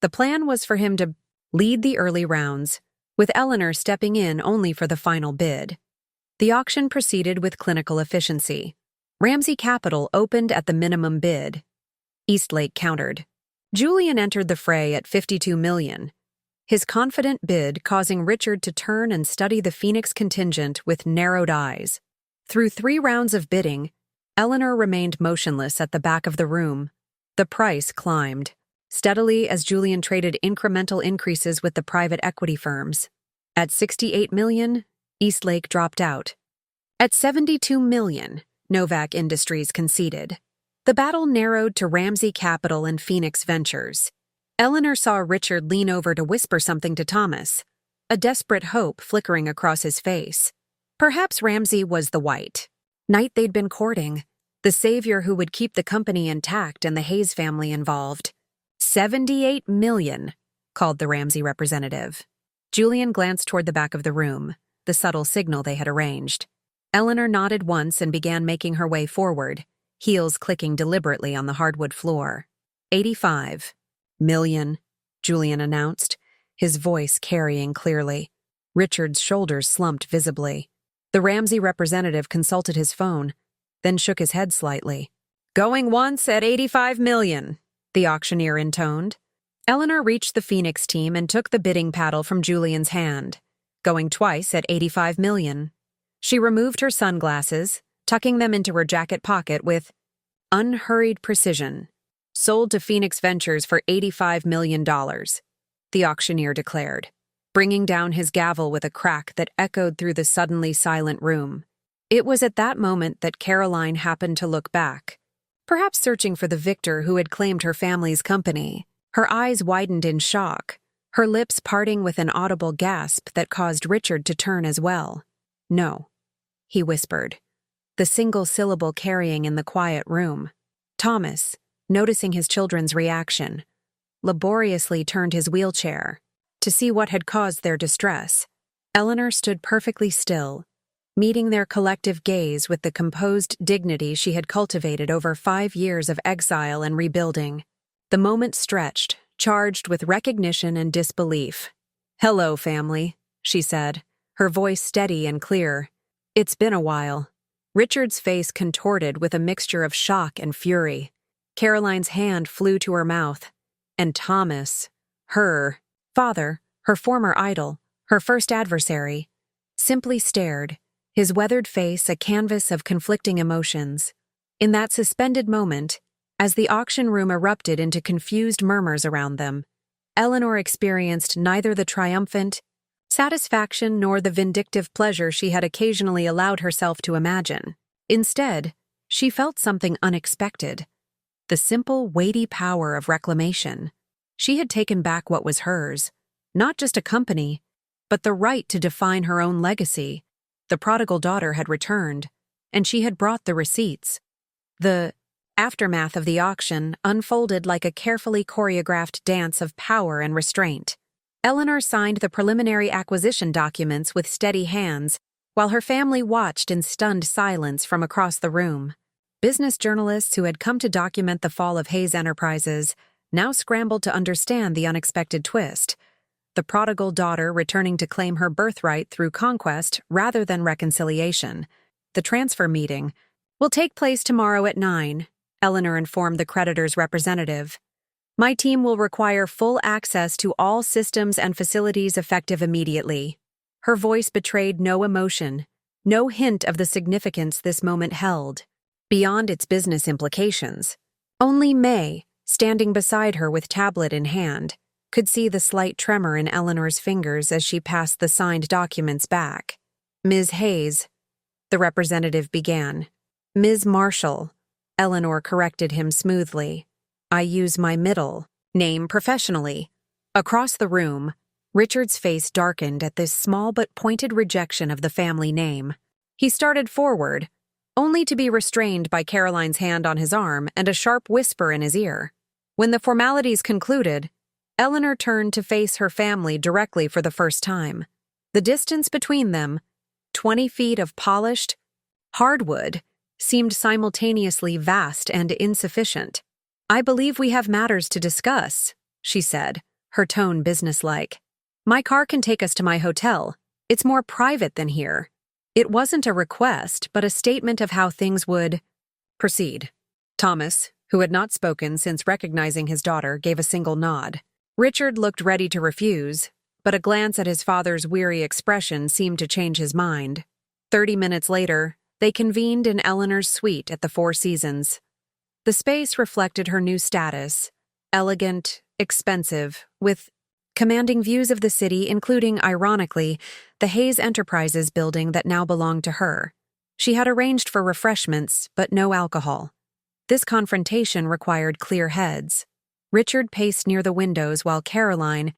The plan was for him to lead the early rounds, with Eleanor stepping in only for the final bid. The auction proceeded with clinical efficiency. Ramsey Capital opened at the minimum bid. Eastlake countered. Julian entered the fray at $52 million. his confident bid causing Richard to turn and study the Phoenix contingent with narrowed eyes. Through 3 rounds of bidding, Eleanor remained motionless at the back of the room. The price climbed steadily as Julian traded incremental increases with the private equity firms. At $68 million, Eastlake dropped out. At $72 million, Novak Industries conceded. The battle narrowed to Ramsey Capital and Phoenix Ventures. Eleanor saw Richard lean over to whisper something to Thomas, a desperate hope flickering across his face. Perhaps Ramsey was the white knight they'd been courting, the savior who would keep the company intact and the Hayes family involved. $78 million, called the Ramsey representative. Julian glanced toward the back of the room, the subtle signal they had arranged. Eleanor nodded once and began making her way forward, heels clicking deliberately on the hardwood floor. $85 million, Julian announced, his voice carrying clearly. Richard's shoulders slumped visibly. The Ramsey representative consulted his phone, then shook his head slightly. Going once at $85 million, the auctioneer intoned. Eleanor reached the Phoenix team and took the bidding paddle from Julian's hand. Going twice at $85 million. She removed her sunglasses, tucking them into her jacket pocket with unhurried precision. Sold to Phoenix Ventures for $85 million, the auctioneer declared, bringing down his gavel with a crack that echoed through the suddenly silent room. It was at that moment that Caroline happened to look back, perhaps searching for the victor who had claimed her family's company. Her eyes widened in shock, her lips parting with an audible gasp that caused Richard to turn as well. No, he whispered, the single syllable carrying in the quiet room. Thomas, noticing his children's reaction, laboriously turned his wheelchair to see what had caused their distress. Eleanor stood perfectly still, meeting their collective gaze with the composed dignity she had cultivated over 5 years of exile and rebuilding. The moment stretched, charged with recognition and disbelief. "Hello, family," she said, her voice steady and clear. "It's been a while." Richard's face contorted with a mixture of shock and fury. Caroline's hand flew to her mouth, and Thomas, her father, her former idol, her first adversary, simply stared, his weathered face a canvas of conflicting emotions. In that suspended moment, as the auction room erupted into confused murmurs around them, Eleanor experienced neither the triumphant satisfaction nor the vindictive pleasure she had occasionally allowed herself to imagine. Instead, she felt something unexpected. The simple, weighty power of reclamation. She had taken back what was hers, not just a company, but the right to define her own legacy. The prodigal daughter had returned, and she had brought the receipts. The aftermath of the auction unfolded like a carefully choreographed dance of power and restraint. Eleanor signed the preliminary acquisition documents with steady hands, while her family watched in stunned silence from across the room. Business journalists who had come to document the fall of Hayes Enterprises now scrambled to understand the unexpected twist. The prodigal daughter returning to claim her birthright through conquest rather than reconciliation. The transfer meeting will take place tomorrow at 9, Eleanor informed the creditor's representative. My team will require full access to all systems and facilities effective immediately. Her voice betrayed no emotion, no hint of the significance this moment held. Beyond its business implications, only May, standing beside her with tablet in hand, could see the slight tremor in Eleanor's fingers as she passed the signed documents back. "Ms. Hayes," the representative began. "Ms. Marshall," Eleanor corrected him smoothly. "I use my middle name professionally." Across the room, Richard's face darkened at this small but pointed rejection of the family name. He started forward, only to be restrained by Caroline's hand on his arm and a sharp whisper in his ear. When the formalities concluded, Eleanor turned to face her family directly for the first time. The distance between them, 20 feet of polished hardwood, seemed simultaneously vast and insufficient. "I believe we have matters to discuss," she said, her tone businesslike. "My car can take us to my hotel. It's more private than here." It wasn't a request, but a statement of how things would proceed. Thomas, who had not spoken since recognizing his daughter, gave a single nod. Richard looked ready to refuse, but a glance at his father's weary expression seemed to change his mind. 30 minutes later, they convened in Eleanor's suite at the Four Seasons. The space reflected her new status, elegant, expensive, with commanding views of the city, including, ironically, the Hayes Enterprises building that now belonged to her. She had arranged for refreshments, but no alcohol. This confrontation required clear heads. Richard paced near the windows while Caroline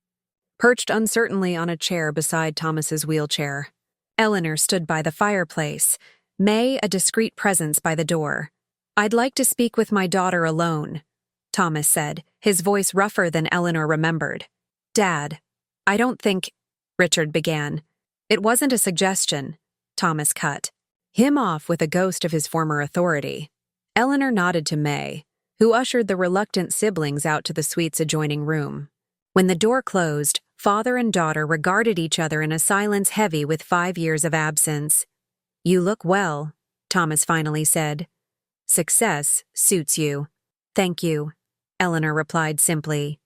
perched uncertainly on a chair beside Thomas's wheelchair. Eleanor stood by the fireplace, May a discreet presence by the door. "I'd like to speak with my daughter alone," Thomas said, his voice rougher than Eleanor remembered. "Dad, I don't think—" Richard began. "It wasn't a suggestion," Thomas cut him off with a ghost of his former authority. Eleanor nodded to May, who ushered the reluctant siblings out to the suite's adjoining room. When the door closed, father and daughter regarded each other in a silence heavy with 5 years of absence. "You look well," Thomas finally said. "Success suits you." "Thank you," Eleanor replied simply.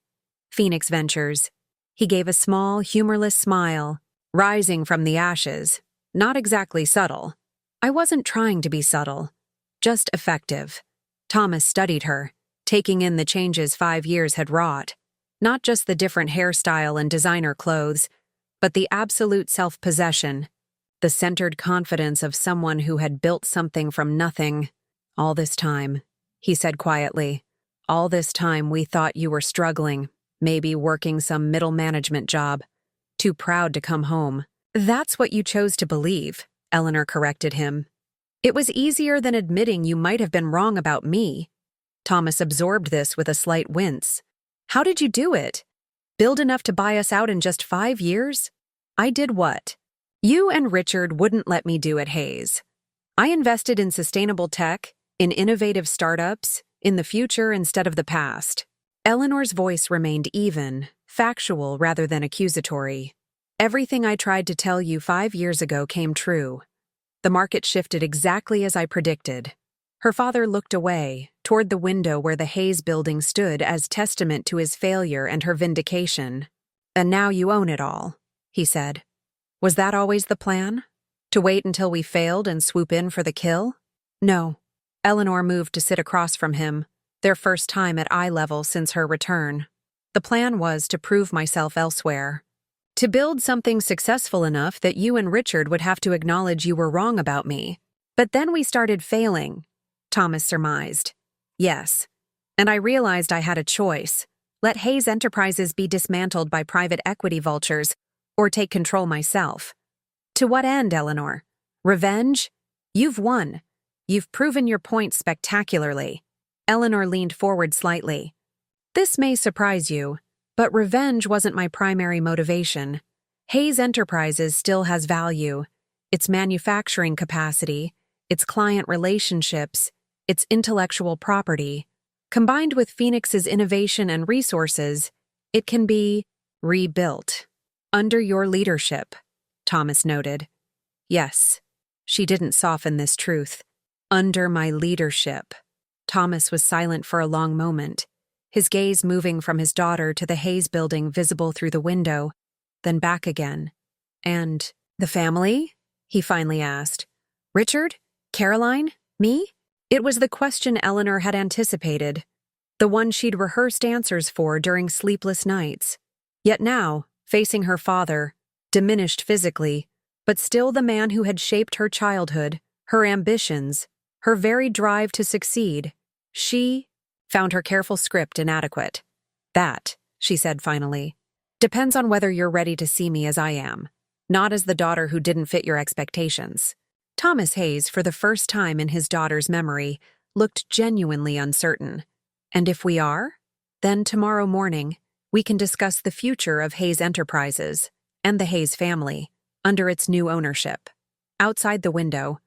"Phoenix Ventures." He gave a small, humorless smile, rising from the ashes. Not exactly subtle. "I wasn't trying to be subtle. Just effective." Thomas studied her, taking in the changes 5 years had wrought. Not just the different hairstyle and designer clothes, but the absolute self-possession, the centered confidence of someone who had built something from nothing. "All this time," he said quietly, "all this time we thought you were struggling, maybe working some middle management job. Too proud to come home." "That's what you chose to believe," Eleanor corrected him. "It was easier than admitting you might have been wrong about me." Thomas absorbed this with a slight wince. "How did you do it? Build enough to buy us out in just 5 years? I did what you and Richard wouldn't let me do at Hayes. I invested in sustainable tech, in innovative startups, in the future instead of the past." Eleanor's voice remained even, factual rather than accusatory. "Everything I tried to tell you 5 years ago came true. The market shifted exactly as I predicted." Her father looked away, toward the window where the Hayes building stood as testament to his failure and her vindication. "And now you own it all," he said. "Was that always the plan? To wait until we failed and swoop in for the kill?" "No." Eleanor moved to sit across from him, their first time at eye level since her return. "The plan was to prove myself elsewhere. To build something successful enough that you and Richard would have to acknowledge you were wrong about me. But then we started failing," Thomas surmised. "Yes. And I realized I had a choice. Let Hayes Enterprises be dismantled by private equity vultures, or take control myself. To what end, Eleanor? Revenge? You've won. You've proven your point spectacularly." Eleanor leaned forward slightly. "This may surprise you, but revenge wasn't my primary motivation. Hayes Enterprises still has value. Its manufacturing capacity, its client relationships, its intellectual property. Combined with Phoenix's innovation and resources, it can be rebuilt. Under your leadership," Thomas noted. "Yes." She didn't soften this truth. "Under my leadership." Thomas was silent for a long moment, his gaze moving from his daughter to the Hayes building visible through the window, then back again. "And the family?" he finally asked. "Richard? Caroline? Me?" It was the question Eleanor had anticipated, the one she'd rehearsed answers for during sleepless nights. Yet now, facing her father, diminished physically, but still the man who had shaped her childhood, her ambitions, her very drive to succeed, she found her careful script inadequate. "That," she said finally, "depends on whether you're ready to see me as I am, not as the daughter who didn't fit your expectations." Thomas Hayes, for the first time in his daughter's memory, looked genuinely uncertain. "And if we are? Then tomorrow morning, we can discuss the future of Hayes Enterprises and the Hayes family under its new ownership." Outside the window,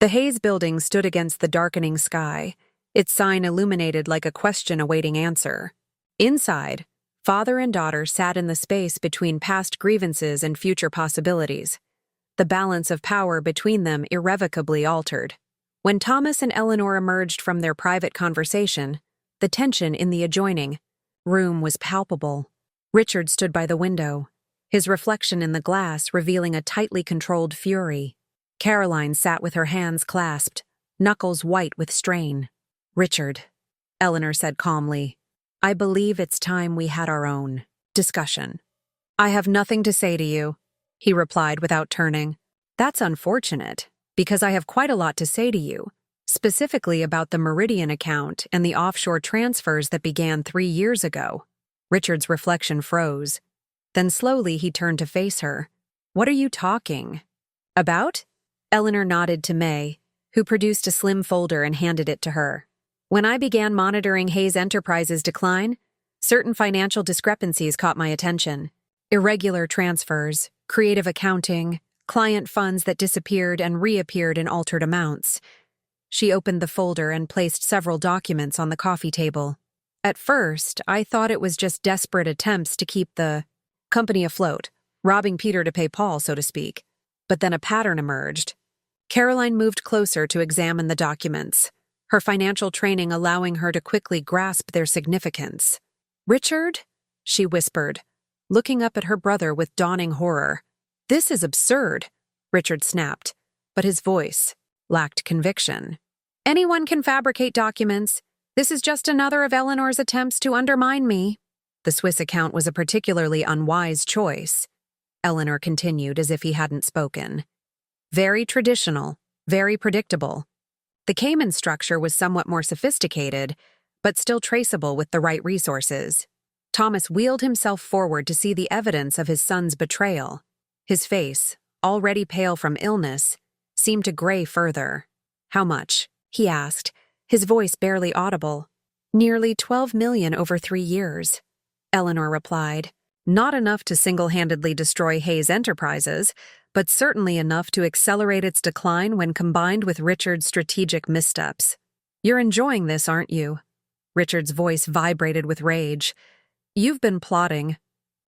the Hayes building stood against the darkening sky, its sign illuminated like a question awaiting answer. Inside, father and daughter sat in the space between past grievances and future possibilities, the balance of power between them irrevocably altered. When Thomas and Eleanor emerged from their private conversation, the tension in the adjoining room was palpable. Richard stood by the window, his reflection in the glass revealing a tightly controlled fury. Caroline sat with her hands clasped, knuckles white with strain. "Richard," Eleanor said calmly, "I believe it's time we had our own discussion." "I have nothing to say to you," he replied without turning. "That's unfortunate, because I have quite a lot to say to you, specifically about the Meridian account and the offshore transfers that began 3 years ago." Richard's reflection froze. Then slowly he turned to face her. "What are you talking about?" Eleanor nodded to May, who produced a slim folder and handed it to her. "When I began monitoring Hayes Enterprises' decline, certain financial discrepancies caught my attention. Irregular transfers, creative accounting, client funds that disappeared and reappeared in altered amounts." She opened the folder and placed several documents on the coffee table. "At first, I thought it was just desperate attempts to keep the company afloat, robbing Peter to pay Paul, so to speak. But then a pattern emerged." Caroline moved closer to examine the documents, her financial training allowing her to quickly grasp their significance. "Richard?" she whispered, looking up at her brother with dawning horror. "This is absurd," Richard snapped, but his voice lacked conviction. "Anyone can fabricate documents. This is just another of Eleanor's attempts to undermine me." The Swiss account was a particularly unwise choice, Eleanor continued as if he hadn't spoken. "Very traditional, very predictable. The Cayman structure was somewhat more sophisticated, but still traceable with the right resources." Thomas wheeled himself forward to see the evidence of his son's betrayal. His face, already pale from illness, seemed to gray further. "How much?" he asked, his voice barely audible. "Nearly 12 million over 3 years, Eleanor replied. "Not enough to single-handedly destroy Hayes Enterprises, but certainly enough to accelerate its decline when combined with Richard's strategic missteps." "You're enjoying this, aren't you?" Richard's voice vibrated with rage. "You've been plotting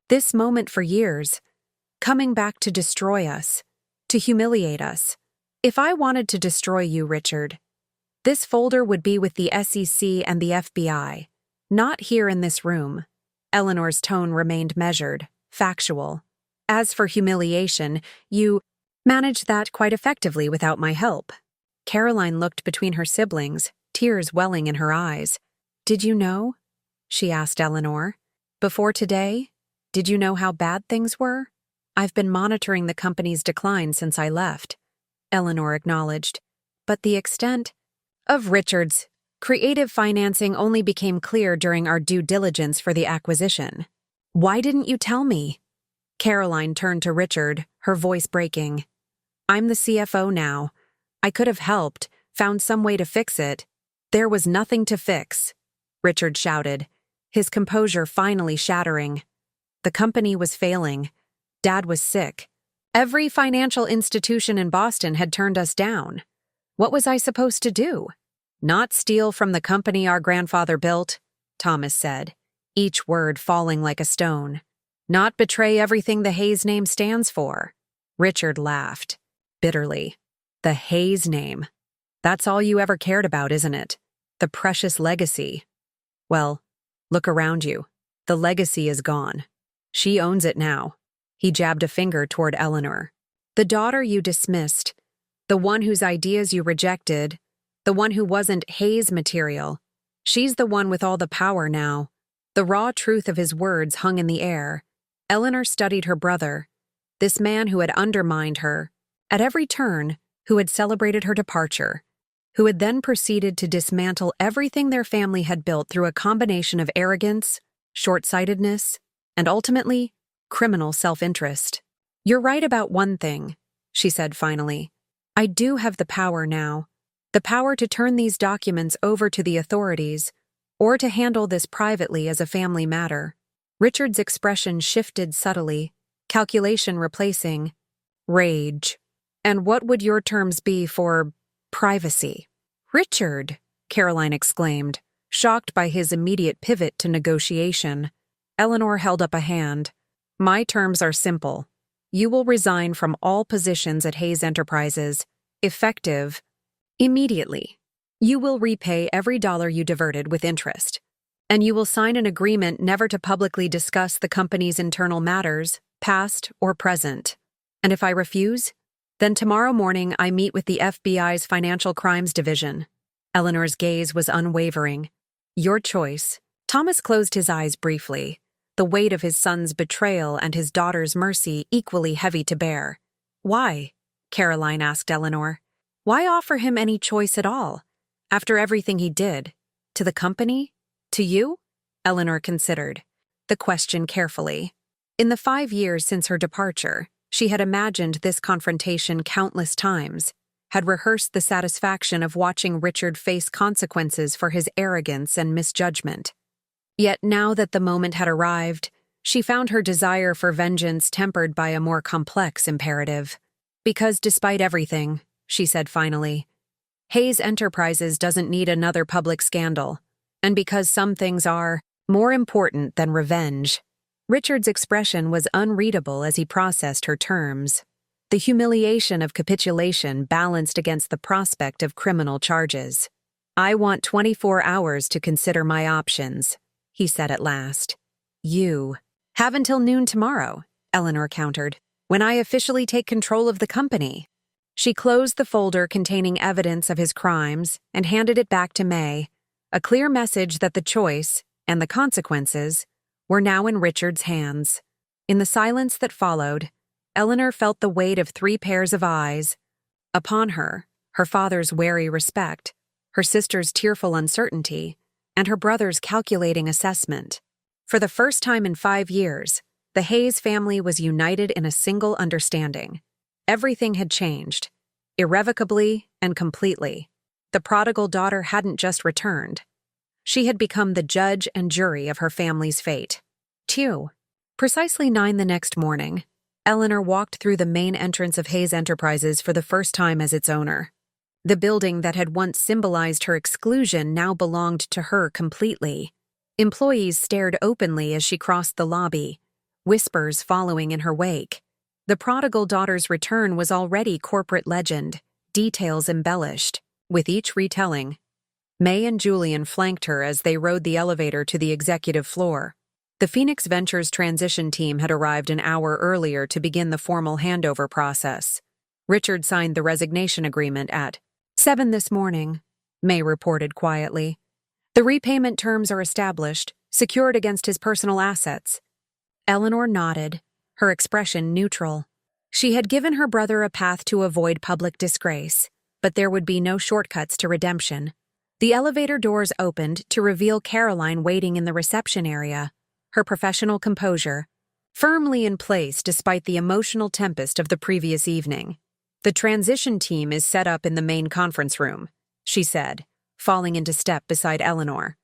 this moment for years, coming back to destroy us, to humiliate us. If I wanted to destroy you, Richard, this folder would be with the SEC and the FBI, not here in this room." Eleanor's tone remained measured, factual. "As for humiliation, you managed that quite effectively without my help." Caroline looked between her siblings, tears welling in her eyes. "Did you know?" she asked Eleanor. "Before today, did you know how bad things were?" "I've been monitoring the company's decline since I left," Eleanor acknowledged. "But the extent of Richard's creative financing only became clear during our due diligence for the acquisition." "Why didn't you tell me?" Caroline turned to Richard, her voice breaking. "I'm the CFO now. I could have helped, found some way to fix it." "There was nothing to fix," Richard shouted, his composure finally shattering. "The company was failing. Dad was sick. Every financial institution in Boston had turned us down. What was I supposed to do?" "Not steal from the company our grandfather built," Thomas said, each word falling like a stone. "Not betray everything the Hayes name stands for." Richard laughed, bitterly. "The Hayes name. That's all you ever cared about, isn't it? The precious legacy. Well, look around you. The legacy is gone. She owns it now." He jabbed a finger toward Eleanor. "The daughter you dismissed, the one whose ideas you rejected, the one who wasn't Hayes material. She's the one with all the power now." The raw truth of his words hung in the air. Eleanor studied her brother, this man who had undermined her, at every turn, who had celebrated her departure, who had then proceeded to dismantle everything their family had built through a combination of arrogance, short-sightedness, and ultimately, criminal self-interest. "You're right about one thing," she said finally. "I do have the power now. The power to turn these documents over to the authorities, or to handle this privately as a family matter." Richard's expression shifted subtly, calculation replacing rage. "And what would your terms be for privacy?" "Richard," Caroline exclaimed, shocked by his immediate pivot to negotiation. Eleanor held up a hand. "My terms are simple. You will resign from all positions at Hayes Enterprises, effective immediately. You will repay every dollar you diverted with interest. And you will sign an agreement never to publicly discuss the company's internal matters past or present. And if I refuse, then tomorrow morning I meet with the FBI's Financial Crimes Division. Eleanor's gaze was unwavering. Your choice. Thomas closed his eyes briefly, the weight of his son's betrayal and his daughter's mercy equally heavy to bear. Why? Caroline asked Eleanor. Why offer him any choice at all? After everything he did? To the company? To you? Eleanor considered the question carefully. In the 5 years since her departure, she had imagined this confrontation countless times, had rehearsed the satisfaction of watching Richard face consequences for his arrogance and misjudgment. Yet now that the moment had arrived, she found her desire for vengeance tempered by a more complex imperative. Because despite everything, she said finally, Hayes Enterprises doesn't need another public scandal, and because some things are more important than revenge. Richard's expression was unreadable as he processed her terms. The humiliation of capitulation balanced against the prospect of criminal charges. I want 24 hours to consider my options, he said at last. You have until noon tomorrow, Eleanor countered, when I officially take control of the company. She closed the folder containing evidence of his crimes and handed it back to May, a clear message that the choice, and the consequences, were now in Richard's hands. In the silence that followed, Eleanor felt the weight of 3 pairs of eyes. Upon her, her father's wary respect, her sister's tearful uncertainty, and her brother's calculating assessment. For the first time in 5 years, the Hayes family was united in a single understanding. Everything had changed, irrevocably and completely. The prodigal daughter hadn't just returned. She had become the judge and jury of her family's fate. 2. Precisely 9 the next morning, Eleanor walked through the main entrance of Hayes Enterprises for the first time as its owner. The building that had once symbolized her exclusion now belonged to her completely. Employees stared openly as she crossed the lobby, whispers following in her wake. The prodigal daughter's return was already corporate legend, details embellished. With each retelling, May and Julian flanked her as they rode the elevator to the executive floor. The Phoenix Ventures transition team had arrived an hour earlier to begin the formal handover process. Richard signed the resignation agreement at 7 this morning, May reported quietly. The repayment terms are established, secured against his personal assets. Eleanor nodded, her expression neutral. She had given her brother a path to avoid public disgrace, but there would be no shortcuts to redemption. The elevator doors opened to reveal Caroline waiting in the reception area, her professional composure firmly in place despite the emotional tempest of the previous evening. The transition team is set up in the main conference room, she said, falling into step beside Eleanor.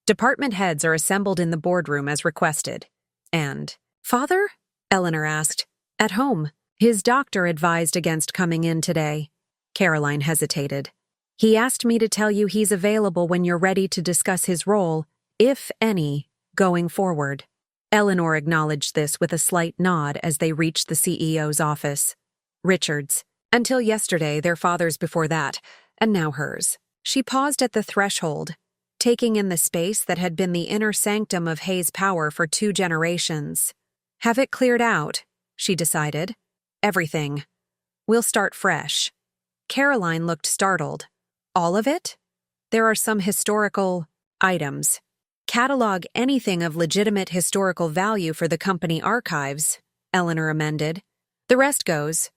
Department heads are assembled in the boardroom as requested. And, Father? Eleanor asked. At home. His doctor advised against coming in today. Caroline hesitated. He asked me to tell you he's available when you're ready to discuss his role, if any, going forward. Eleanor acknowledged this with a slight nod as they reached the CEO's office. Richard's. Until yesterday, their father's before that, and now hers. She paused at the threshold, taking in the space that had been the inner sanctum of Hayes' power for 2 generations. Have it cleared out, she decided. Everything. We'll start fresh. Caroline looked startled. All of it? There are some historical items. Catalog anything of legitimate historical value for the company archives, Eleanor amended. The rest goes.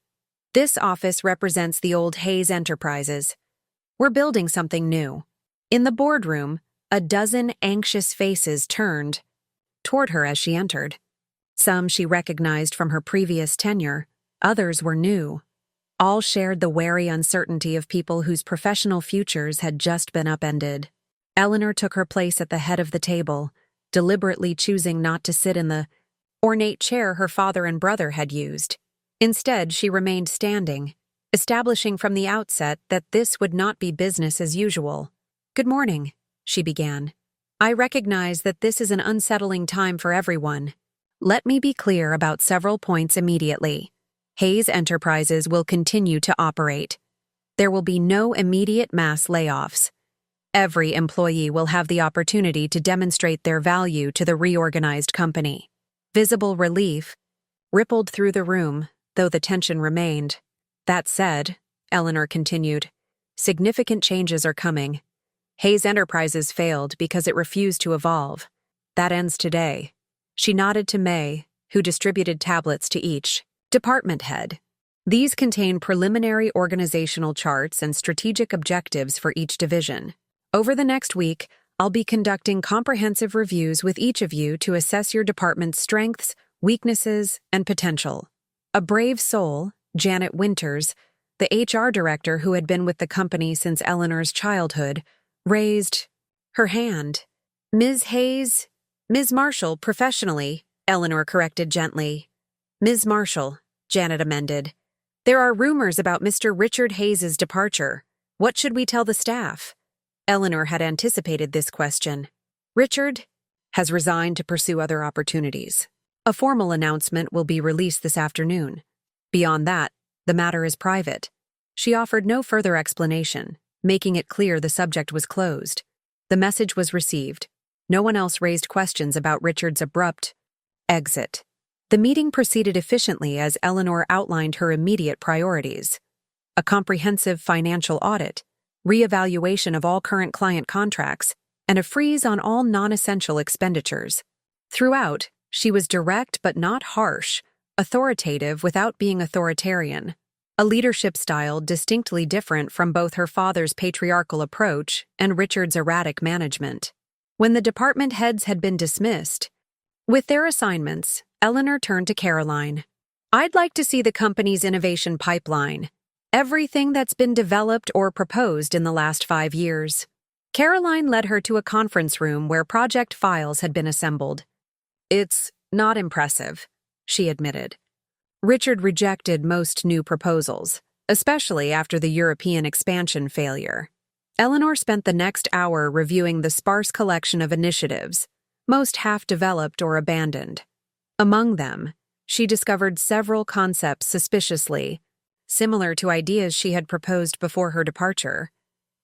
This office represents the old Hayes Enterprises. We're building something new. In the boardroom, a dozen anxious faces turned toward her as she entered. Some she recognized from her previous tenure, others were new. All shared the wary uncertainty of people whose professional futures had just been upended. Eleanor took her place at the head of the table, deliberately choosing not to sit in the ornate chair her father and brother had used. Instead, she remained standing, establishing from the outset that this would not be business as usual. Good morning, she began. I recognize that this is an unsettling time for everyone. Let me be clear about several points immediately. Hayes Enterprises will continue to operate. There will be no immediate mass layoffs. Every employee will have the opportunity to demonstrate their value to the reorganized company. Visible relief. rippled through the room, though the tension remained. That said, Eleanor continued, significant changes are coming. Hayes Enterprises failed because it refused to evolve. That ends today. She nodded to May, who distributed tablets to each department head. These contain preliminary organizational charts and strategic objectives for each division. Over the next week, I'll be conducting comprehensive reviews with each of you to assess your department's strengths, weaknesses, and potential. A brave soul, Janet Winters, the HR director who had been with the company since Eleanor's childhood, raised her hand. Ms. Hayes, Ms. Marshall, professionally, Eleanor corrected gently. Ms. Marshall, Janet amended. There are rumors about Mr. Richard Hayes's departure. What should we tell the staff? Eleanor had anticipated this question. Richard has resigned to pursue other opportunities. A formal announcement will be released this afternoon. Beyond that, the matter is private. She offered no further explanation, making it clear the subject was closed. The message was received. No one else raised questions about Richard's abrupt exit. The meeting proceeded efficiently as Eleanor outlined her immediate priorities. A comprehensive financial audit, reevaluation of all current client contracts, and a freeze on all non-essential expenditures. Throughout, she was direct but not harsh, authoritative without being authoritarian, a leadership style distinctly different from both her father's patriarchal approach and Richard's erratic management. When the department heads had been dismissed, with their assignments, Eleanor turned to Caroline. I'd like to see the company's innovation pipeline. Everything that's been developed or proposed in the last 5 years. Caroline led her to a conference room where project files had been assembled. It's not impressive, she admitted. Richard rejected most new proposals, especially after the European expansion failure. Eleanor spent the next hour reviewing the sparse collection of initiatives, most half-developed or abandoned. Among them, she discovered several concepts suspiciously similar to ideas she had proposed before her departure,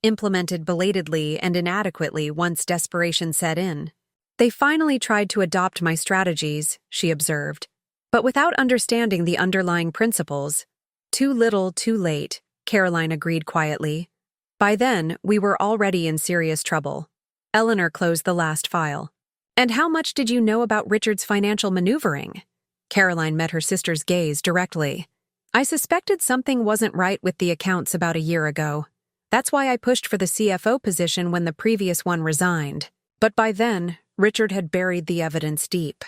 implemented belatedly and inadequately once desperation set in. They finally tried to adopt my strategies, she observed, but without understanding the underlying principles. Too little, too late, Caroline agreed quietly. By then, we were already in serious trouble. Eleanor closed the last file. And how much did you know about Richard's financial maneuvering? Caroline met her sister's gaze directly. I suspected something wasn't right with the accounts about a year ago. That's why I pushed for the CFO position when the previous one resigned. But by then, Richard had buried the evidence deep.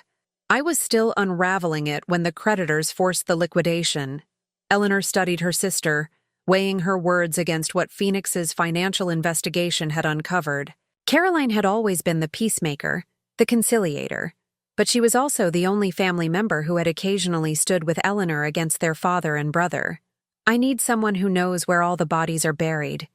I was still unraveling it when the creditors forced the liquidation. Eleanor studied her sister, weighing her words against what Phoenix's financial investigation had uncovered. Caroline had always been the peacemaker, the conciliator. But she was also the only family member who had occasionally stood with Eleanor against their father and brother. I need someone who knows where all the bodies are buried,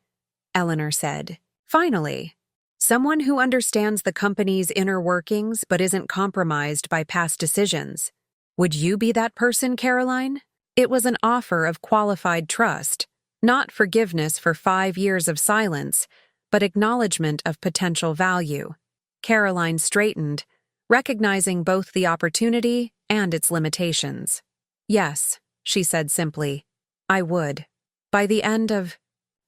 Eleanor said. Finally, someone who understands the company's inner workings but isn't compromised by past decisions. Would you be that person, Caroline? It was an offer of qualified trust, not forgiveness for 5 years of silence, but acknowledgement of potential value. Caroline straightened, recognizing both the opportunity and its limitations. Yes, she said simply, I would. By the end of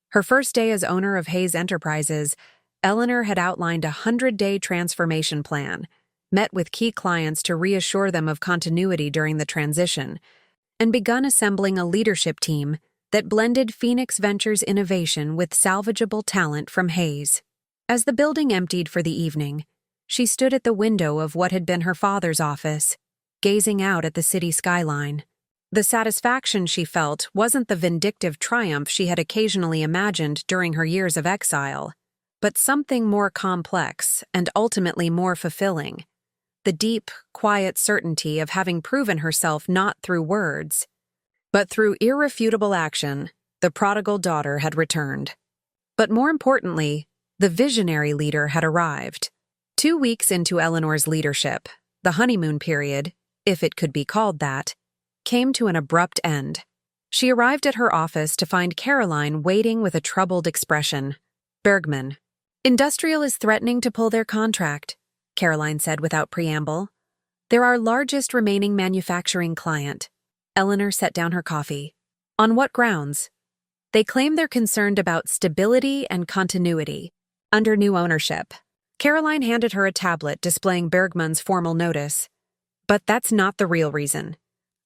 her first day as owner of Hayes Enterprises, Eleanor had outlined a 100-day transformation plan, met with key clients to reassure them of continuity during the transition, and begun assembling a leadership team that blended Phoenix Ventures innovation with salvageable talent from Hayes. As the building emptied for the evening, she stood at the window of what had been her father's office, gazing out at the city skyline. The satisfaction she felt wasn't the vindictive triumph she had occasionally imagined during her years of exile, but something more complex and ultimately more fulfilling. The deep, quiet certainty of having proven herself not through words, but through irrefutable action. The prodigal daughter had returned. But more importantly, the visionary leader had arrived. 2 weeks into Eleanor's leadership, the honeymoon period, if it could be called that, came to an abrupt end. She arrived at her office to find Caroline waiting with a troubled expression. Bergman. Industrial is threatening to pull their contract, Caroline said without preamble. They're our largest remaining manufacturing client. Eleanor set down her coffee. On what grounds? They claim they're concerned about stability and continuity under new ownership. Caroline handed her a tablet displaying Bergman's formal notice. But that's not the real reason.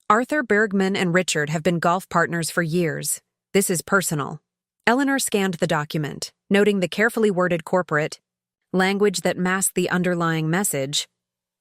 Arthur Bergman and Richard have been golf partners for years. This is personal. Eleanor scanned the document, noting the carefully worded corporate language that masked the underlying message.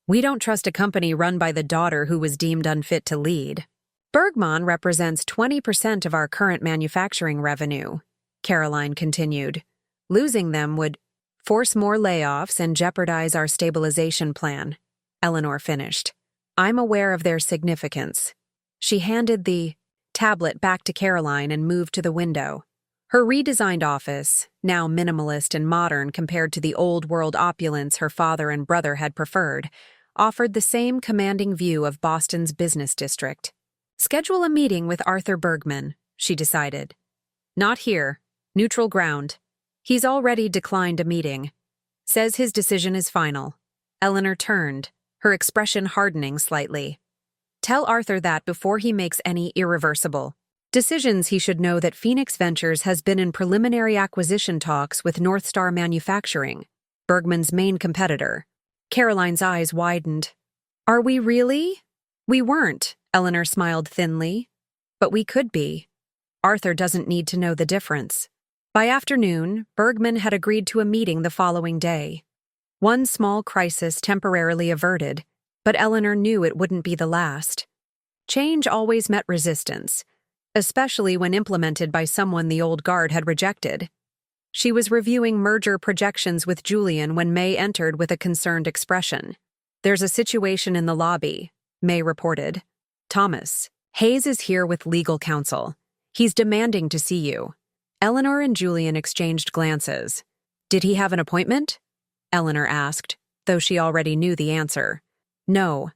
We don't trust a company run by the daughter who was deemed unfit to lead. Bergman represents 20% of our current manufacturing revenue, Caroline continued. Losing them would force more layoffs and jeopardize our stabilization plan, Eleanor finished. I'm aware of their significance. She handed the tablet back to Caroline and moved to the window. Her redesigned office, now minimalist and modern compared to the old-world opulence her father and brother had preferred, offered the same commanding view of Boston's business district. Schedule a meeting with Arthur Bergman, she decided. Not here. Neutral ground. He's already declined a meeting. Says his decision is final. Eleanor turned, her expression hardening slightly. Tell Arthur that before he makes any irreversible decisions, he should know that Phoenix Ventures has been in preliminary acquisition talks with North Star Manufacturing, Bergman's main competitor. Caroline's eyes widened. Are we really? We weren't, Eleanor smiled thinly. But we could be. Arthur doesn't need to know the difference. By afternoon, Bergman had agreed to a meeting the following day. One small crisis temporarily averted, but Eleanor knew it wouldn't be the last. Change always met resistance, especially when implemented by someone the old guard had rejected. She was reviewing merger projections with Julian when May entered with a concerned expression. There's a situation in the lobby, May reported. Thomas, Hayes is here with legal counsel. He's demanding to see you. Eleanor and Julian exchanged glances. Did he have an appointment? Eleanor asked, though she already knew the answer. No.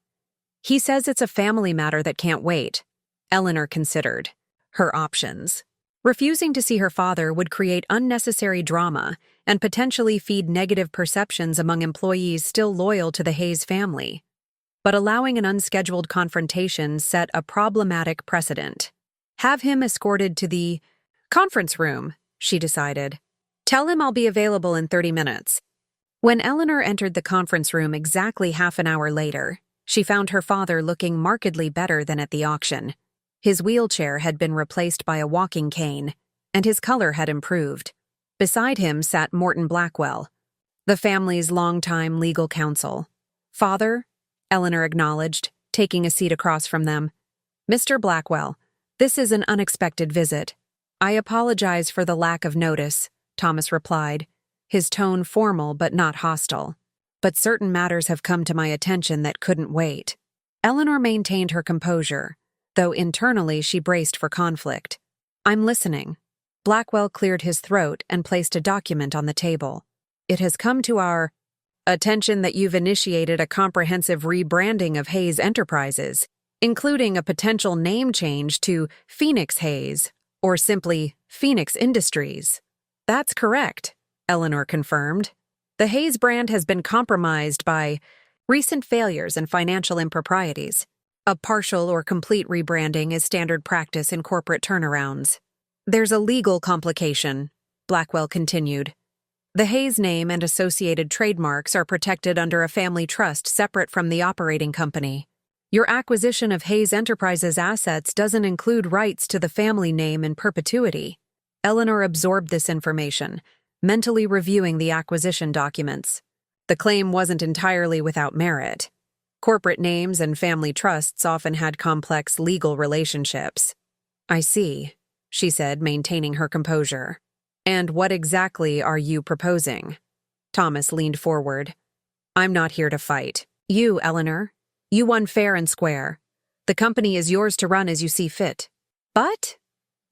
He says it's a family matter that can't wait. Eleanor considered her options. Refusing to see her father would create unnecessary drama and potentially feed negative perceptions among employees still loyal to the Hayes family. But allowing an unscheduled confrontation set a problematic precedent. Have him escorted to the conference room, she decided. Tell him I'll be available in 30 minutes. When Eleanor entered the conference room exactly half an hour later, she found her father looking markedly better than at the auction. His wheelchair had been replaced by a walking cane, and his color had improved. Beside him sat Morton Blackwell, the family's longtime legal counsel. Father, Eleanor acknowledged, taking a seat across from them. Mr. Blackwell, this is an unexpected visit. I apologize for the lack of notice, Thomas replied, his tone formal but not hostile. But certain matters have come to my attention that couldn't wait. Eleanor maintained her composure, though internally she braced for conflict. I'm listening. Blackwell cleared his throat and placed a document on the table. It has come to our attention that you've initiated a comprehensive rebranding of Hayes Enterprises, including a potential name change to Phoenix Hayes, or simply Phoenix Industries. That's correct, Eleanor confirmed. The Hayes brand has been compromised by recent failures and financial improprieties. A partial or complete rebranding is standard practice in corporate turnarounds. There's a legal complication, Blackwell continued. The Hayes name and associated trademarks are protected under a family trust separate from the operating company. Your acquisition of Hayes Enterprises assets doesn't include rights to the family name in perpetuity. Eleanor absorbed this information, mentally reviewing the acquisition documents. The claim wasn't entirely without merit. Corporate names and family trusts often had complex legal relationships. I see, she said, maintaining her composure. And what exactly are you proposing? Thomas leaned forward. I'm not here to fight. You, Eleanor. You won fair and square. The company is yours to run as you see fit. But?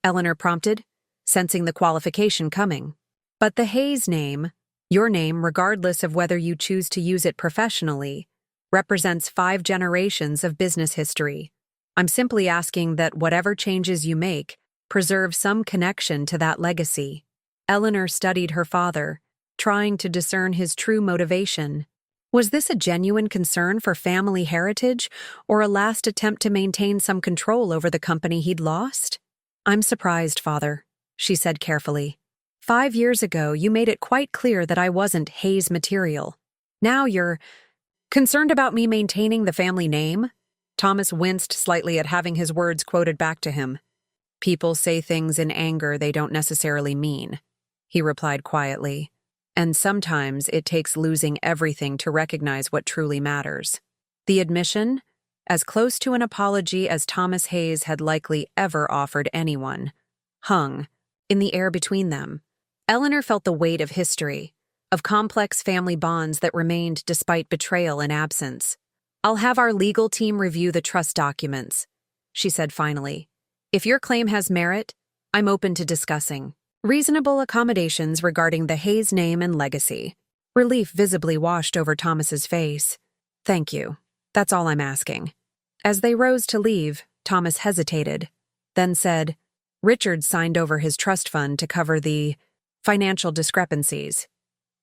Eleanor prompted, sensing the qualification coming. But the Hayes name, your name regardless of whether you choose to use it professionally, represents 5 generations of business history. I'm simply asking that whatever changes you make, preserve some connection to that legacy. Eleanor studied her father, trying to discern his true motivation. Was this a genuine concern for family heritage, or a last attempt to maintain some control over the company he'd lost? "I'm surprised, Father," she said carefully. "5 years ago, you made it quite clear that I wasn't Hayes material. Now you're concerned about me maintaining the family name?" Thomas winced slightly at having his words quoted back to him. "People say things in anger they don't necessarily mean," he replied quietly. "And sometimes it takes losing everything to recognize what truly matters." The admission, as close to an apology as Thomas Hayes had likely ever offered anyone, hung in the air between them. Eleanor felt the weight of history, of complex family bonds that remained despite betrayal and absence. "I'll have our legal team review the trust documents," she said finally. "If your claim has merit, I'm open to discussing reasonable accommodations regarding the Hayes name and legacy." Relief visibly washed over Thomas's face. "Thank you. That's all I'm asking." As they rose to leave, Thomas hesitated, then said, "Richard signed over his trust fund to cover the financial discrepancies.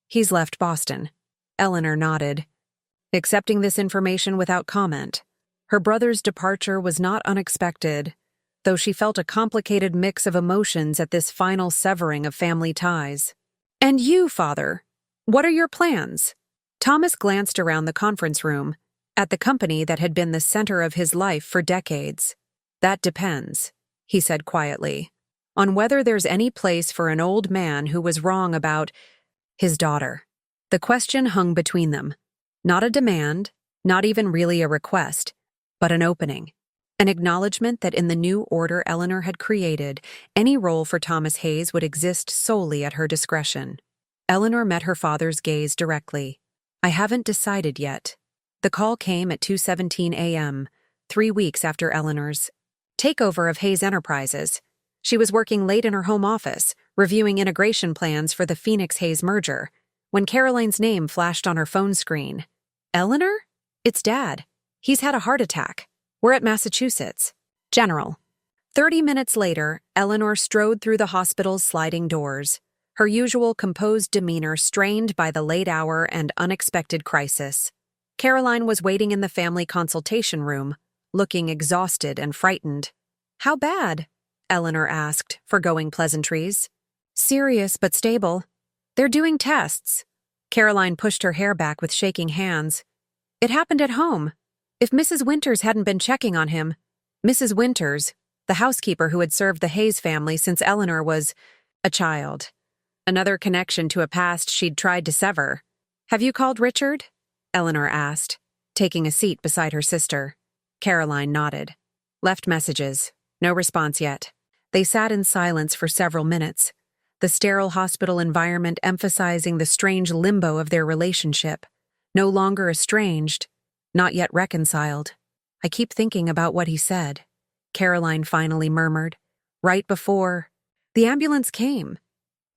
He's left Boston." Eleanor nodded, accepting this information without comment. Her brother's departure was not unexpected, though she felt a complicated mix of emotions at this final severing of family ties. "And you, Father, what are your plans?" Thomas glanced around the conference room, at the company that had been the center of his life for decades. "That depends," he said quietly, "on whether there's any place for an old man who was wrong about his daughter." The question hung between them. Not a demand, not even really a request, but an opening. An acknowledgement that in the new order Eleanor had created, any role for Thomas Hayes would exist solely at her discretion. Eleanor met her father's gaze directly. "I haven't decided yet." The call came at 2:17 a.m., 3 weeks after Eleanor's takeover of Hayes Enterprises. She was working late in her home office, reviewing integration plans for the Phoenix-Hayes merger, when Caroline's name flashed on her phone screen. "Eleanor? It's Dad. He's had a heart attack. We're at Massachusetts. General." 30 minutes later, Eleanor strode through the hospital's sliding doors, her usual composed demeanor strained by the late hour and unexpected crisis. Caroline was waiting in the family consultation room, looking exhausted and frightened. "How bad?" Eleanor asked, forgoing pleasantries. "Serious but stable. They're doing tests." Caroline pushed her hair back with shaking hands. "It happened at home. If Mrs. Winters hadn't been checking on him—" Mrs. Winters, the housekeeper who had served the Hayes family since Eleanor was a child. Another connection to a past she'd tried to sever. "Have you called Richard?" Eleanor asked, taking a seat beside her sister. Caroline nodded. "Left messages. No response yet." They sat in silence for several minutes, the sterile hospital environment emphasizing the strange limbo of their relationship. No longer estranged, not yet reconciled. "I keep thinking about what he said," Caroline finally murmured. "Right before the ambulance came."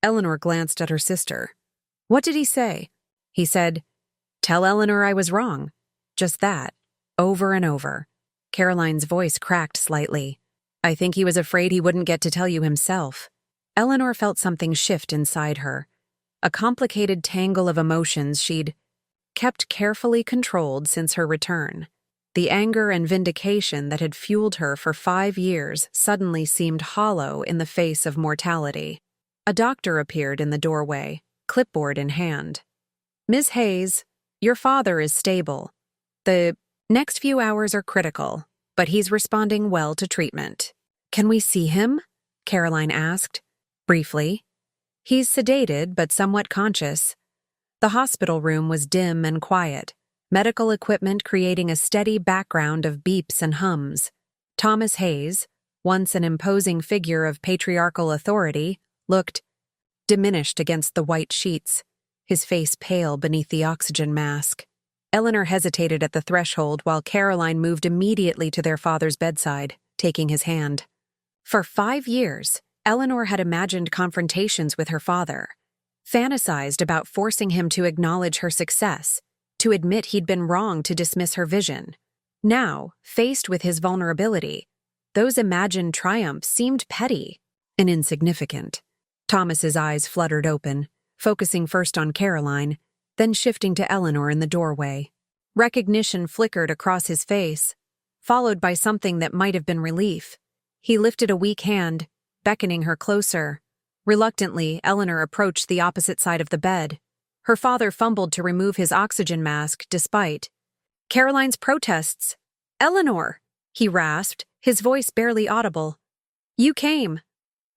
Eleanor glanced at her sister. "What did he say?" "He said, 'Tell Eleanor I was wrong.' Just that, over and over." Caroline's voice cracked slightly. "I think he was afraid he wouldn't get to tell you himself." Eleanor felt something shift inside her, a complicated tangle of emotions she'd kept carefully controlled since her return. The anger and vindication that had fueled her for 5 years suddenly seemed hollow in the face of mortality. A doctor appeared in the doorway, clipboard in hand. "Ms. Hayes, your father is stable. The next few hours are critical, but he's responding well to treatment." "Can we see him?" Caroline asked. "Briefly. He's sedated but somewhat conscious." The hospital room was dim and quiet, medical equipment creating a steady background of beeps and hums. Thomas Hayes, once an imposing figure of patriarchal authority, looked diminished against the white sheets, his face pale beneath the oxygen mask. Eleanor hesitated at the threshold while Caroline moved immediately to their father's bedside, taking his hand. For 5 years, Eleanor had imagined confrontations with her father, fantasized about forcing him to acknowledge her success, to admit he'd been wrong to dismiss her vision. Now, faced with his vulnerability, those imagined triumphs seemed petty and insignificant. Thomas's eyes fluttered open, focusing first on Caroline, then shifting to Eleanor in the doorway. Recognition flickered across his face, followed by something that might have been relief. He lifted a weak hand, beckoning her closer. Reluctantly, Eleanor approached the opposite side of the bed. Her father fumbled to remove his oxygen mask despite Caroline's protests. "Eleanor," he rasped, his voice barely audible. "You came."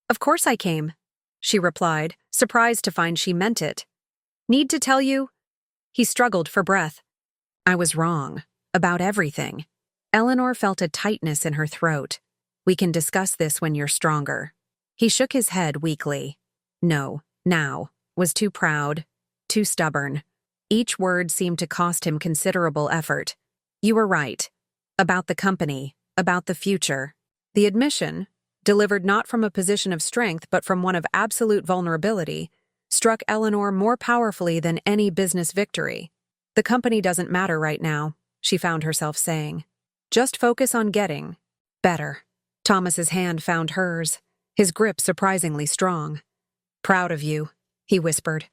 "Of course I came," she replied, surprised to find she meant it. "Need to tell you?" He struggled for breath. "I was wrong. About everything." Eleanor felt a tightness in her throat. "We can discuss this when you're stronger." He shook his head weakly. No, now, was too proud, too stubborn. Each word seemed to cost him considerable effort. "You were right. About the company, about the future." The admission, delivered not from a position of strength but from one of absolute vulnerability, struck Eleanor more powerfully than any business victory. "The company doesn't matter right now," she found herself saying. "Just focus on getting better." Thomas's hand found hers, his grip surprisingly strong. "Proud of you," he whispered.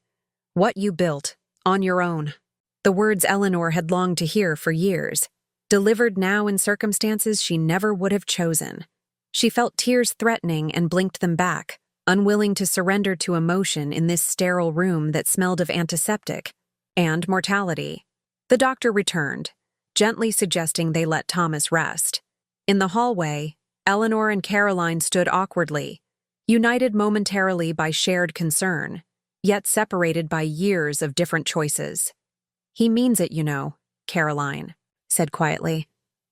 "What you built, on your own." The words Eleanor had longed to hear for years, delivered now in circumstances she never would have chosen. She felt tears threatening and blinked them back, unwilling to surrender to emotion in this sterile room that smelled of antiseptic and mortality. The doctor returned, gently suggesting they let Thomas rest. In the hallway, Eleanor and Caroline stood awkwardly, united momentarily by shared concern, yet separated by years of different choices. "He means it, you know," Caroline said quietly,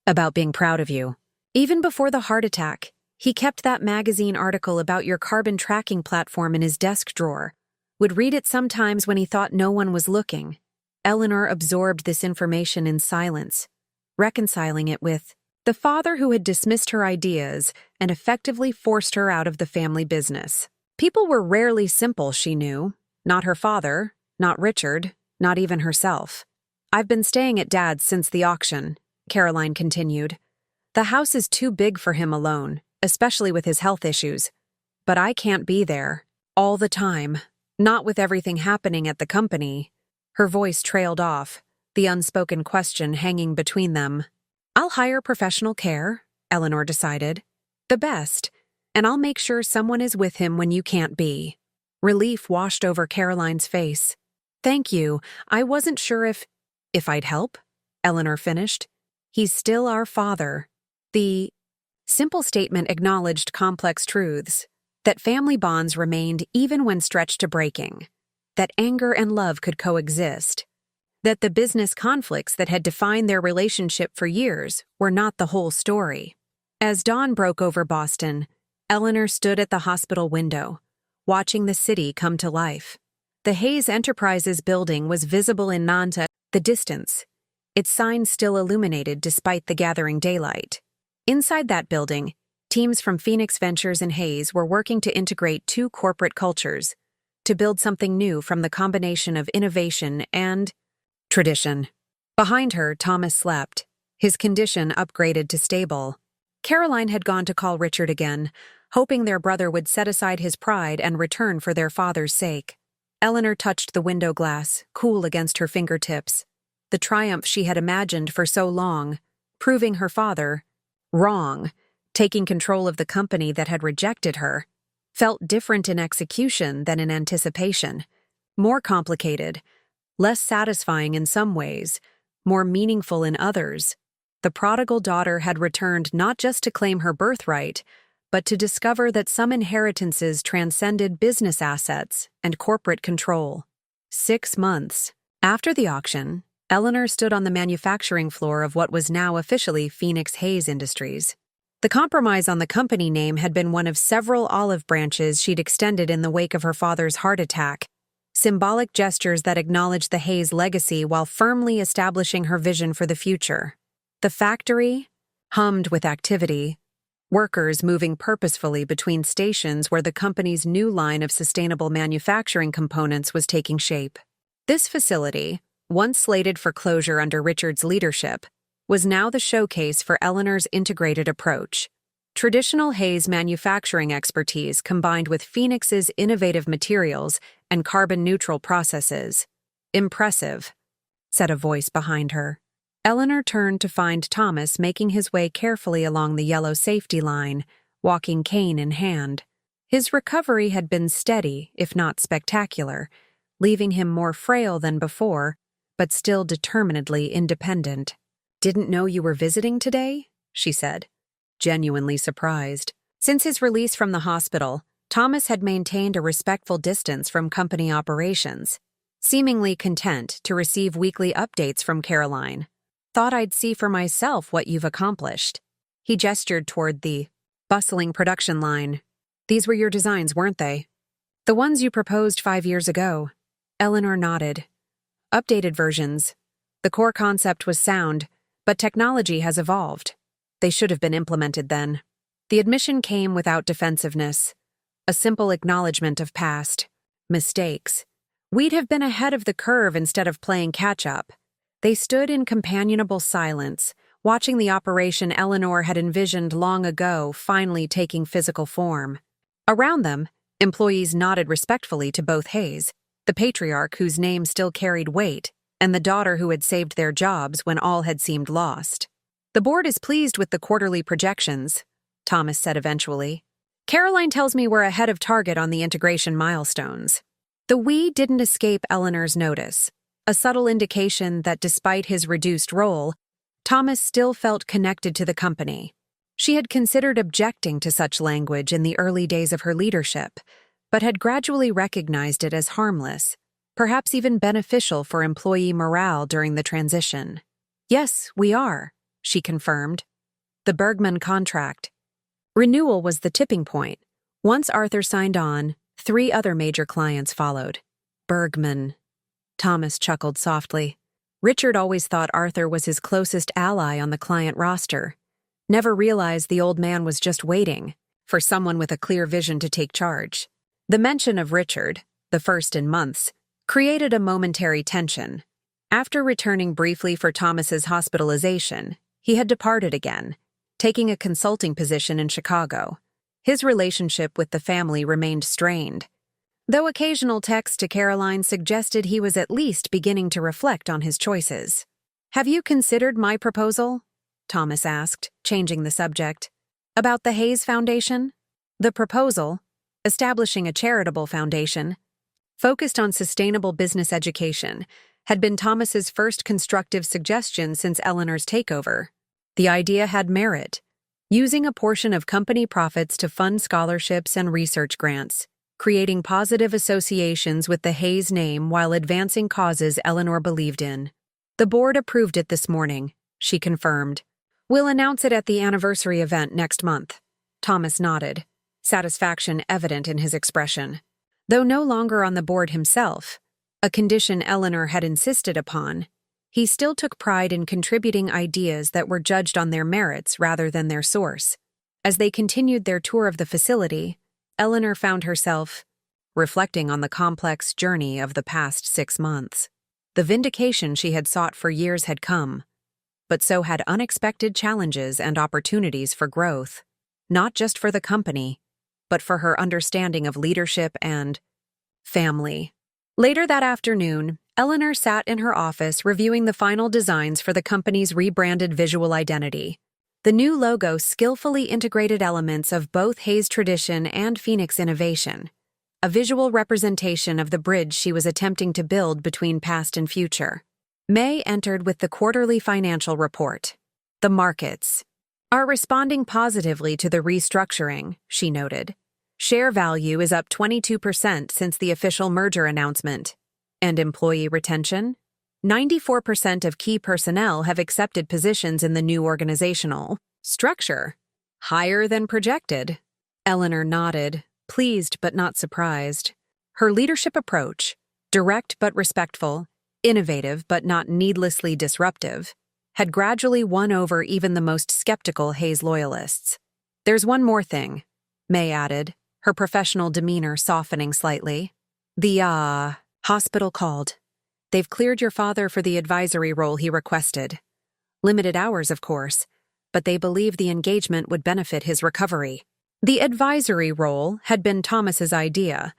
"about being proud of you. Even before the heart attack, he kept that magazine article about your carbon tracking platform in his desk drawer, would read it sometimes when he thought no one was looking." Eleanor absorbed this information in silence, reconciling it with the father who had dismissed her ideas and effectively forced her out of the family business. People were rarely simple, she knew. Not her father, not Richard, not even herself. "I've been staying at Dad's since the auction," Caroline continued. "The house is too big for him alone, especially with his health issues. But I can't be there all the time, not with everything happening at the company." Her voice trailed off, the unspoken question hanging between them. "I'll hire professional care," Eleanor decided. "The best, and I'll make sure someone is with him when you can't be." Relief washed over Caroline's face. "Thank you. I wasn't sure if I'd help," Eleanor finished. "He's still our father." The simple statement acknowledged complex truths, that family bonds remained even when stretched to breaking, that anger and love could coexist, that the business conflicts that had defined their relationship for years were not the whole story. As dawn broke over Boston, Eleanor stood at the hospital window, watching the city come to life. The Hayes Enterprises building was visible in the distance, its signs still illuminated despite the gathering daylight. Inside that building, teams from Phoenix Ventures and Hayes were working to integrate two corporate cultures, to build something new from the combination of innovation and tradition. Behind her, Thomas slept, his condition upgraded to stable. Caroline had gone to call Richard again, hoping their brother would set aside his pride and return for their father's sake. Eleanor touched the window glass, cool against her fingertips. The triumph she had imagined for so long, proving her father wrong, taking control of the company that had rejected her, felt different in execution than in anticipation. More complicated, less satisfying in some ways, more meaningful in others. The prodigal daughter had returned not just to claim her birthright, but to discover that some inheritances transcended business assets and corporate control. 6 months after the auction, Eleanor stood on the manufacturing floor of what was now officially Phoenix Hayes Industries. The compromise on the company name had been one of several olive branches she'd extended in the wake of her father's heart attack, symbolic gestures that acknowledged the Hayes legacy while firmly establishing her vision for the future. The factory hummed with activity, workers moving purposefully between stations where the company's new line of sustainable manufacturing components was taking shape. This facility, once slated for closure under Richard's leadership, was now the showcase for Eleanor's integrated approach. Traditional Hayes manufacturing expertise combined with Phoenix's innovative materials and carbon-neutral processes. Impressive, said a voice behind her. Eleanor turned to find Thomas making his way carefully along the yellow safety line, walking cane in hand. His recovery had been steady, if not spectacular, leaving him more frail than before, but still determinedly independent. "Didn't know you were visiting today?" she said, genuinely surprised. Since his release from the hospital, Thomas had maintained a respectful distance from company operations, seemingly content to receive weekly updates from Caroline. "Thought I'd see for myself what you've accomplished." He gestured toward the bustling production line. "These were your designs, weren't they?" "The ones you proposed 5 years ago." Eleanor nodded. "Updated versions. The core concept was sound, but technology has evolved. They should have been implemented then." The admission came without defensiveness, a simple acknowledgement of past mistakes. We'd have been ahead of the curve instead of playing catch-up. They stood in companionable silence, watching the operation Eleanor had envisioned long ago finally taking physical form. Around them, employees nodded respectfully to both Hayes, the patriarch whose name still carried weight, and the daughter who had saved their jobs when all had seemed lost. "The board is pleased with the quarterly projections," Thomas said eventually. "Caroline tells me we're ahead of target on the integration milestones." The "we" didn't escape Eleanor's notice, a subtle indication that despite his reduced role, Thomas still felt connected to the company. She had considered objecting to such language in the early days of her leadership, but had gradually recognized it as harmless, perhaps even beneficial for employee morale during the transition. "Yes, we are," she confirmed. "The Bergman contract." Renewal was the tipping point. Once Arthur signed on, 3 other major clients followed. Bergman. Thomas chuckled softly. Richard always thought Arthur was his closest ally on the client roster. Never realized the old man was just waiting for someone with a clear vision to take charge. The mention of Richard, the first in months, created a momentary tension. After returning briefly for Thomas's hospitalization, he had departed again, taking a consulting position in Chicago. His relationship with the family remained strained, though occasional texts to Caroline suggested he was at least beginning to reflect on his choices. "Have you considered my proposal?" Thomas asked, changing the subject. "About the Hayes Foundation?" The proposal, establishing a charitable foundation, focused on sustainable business education, had been Thomas's first constructive suggestion since Eleanor's takeover. The idea had merit, using a portion of company profits to fund scholarships and research grants, creating positive associations with the Hayes name while advancing causes Eleanor believed in. "The board approved it this morning," she confirmed. "We'll announce it at the anniversary event next month." Thomas nodded, satisfaction evident in his expression. Though no longer on the board himself, a condition Eleanor had insisted upon, he still took pride in contributing ideas that were judged on their merits rather than their source. As they continued their tour of the facility, Eleanor found herself reflecting on the complex journey of the past 6 months. The vindication she had sought for years had come, but so had unexpected challenges and opportunities for growth, not just for the company, but for her understanding of leadership and family. Later that afternoon, Eleanor sat in her office reviewing the final designs for the company's rebranded visual identity. The new logo skillfully integrated elements of both Hayes tradition and Phoenix innovation, a visual representation of the bridge she was attempting to build between past and future. May entered with the quarterly financial report. "The markets are responding positively to the restructuring," she noted. "Share value is up 22% since the official merger announcement. And employee retention? 94% of key personnel have accepted positions in the new organizational structure. Higher than projected." Eleanor nodded, pleased but not surprised. Her leadership approach, direct but respectful, innovative but not needlessly disruptive, had gradually won over even the most skeptical Hayes loyalists. "There's one more thing," May added, her professional demeanor softening slightly. "The hospital called. They've cleared your father for the advisory role he requested. Limited hours, of course, but they believe the engagement would benefit his recovery." The advisory role had been Thomas's idea,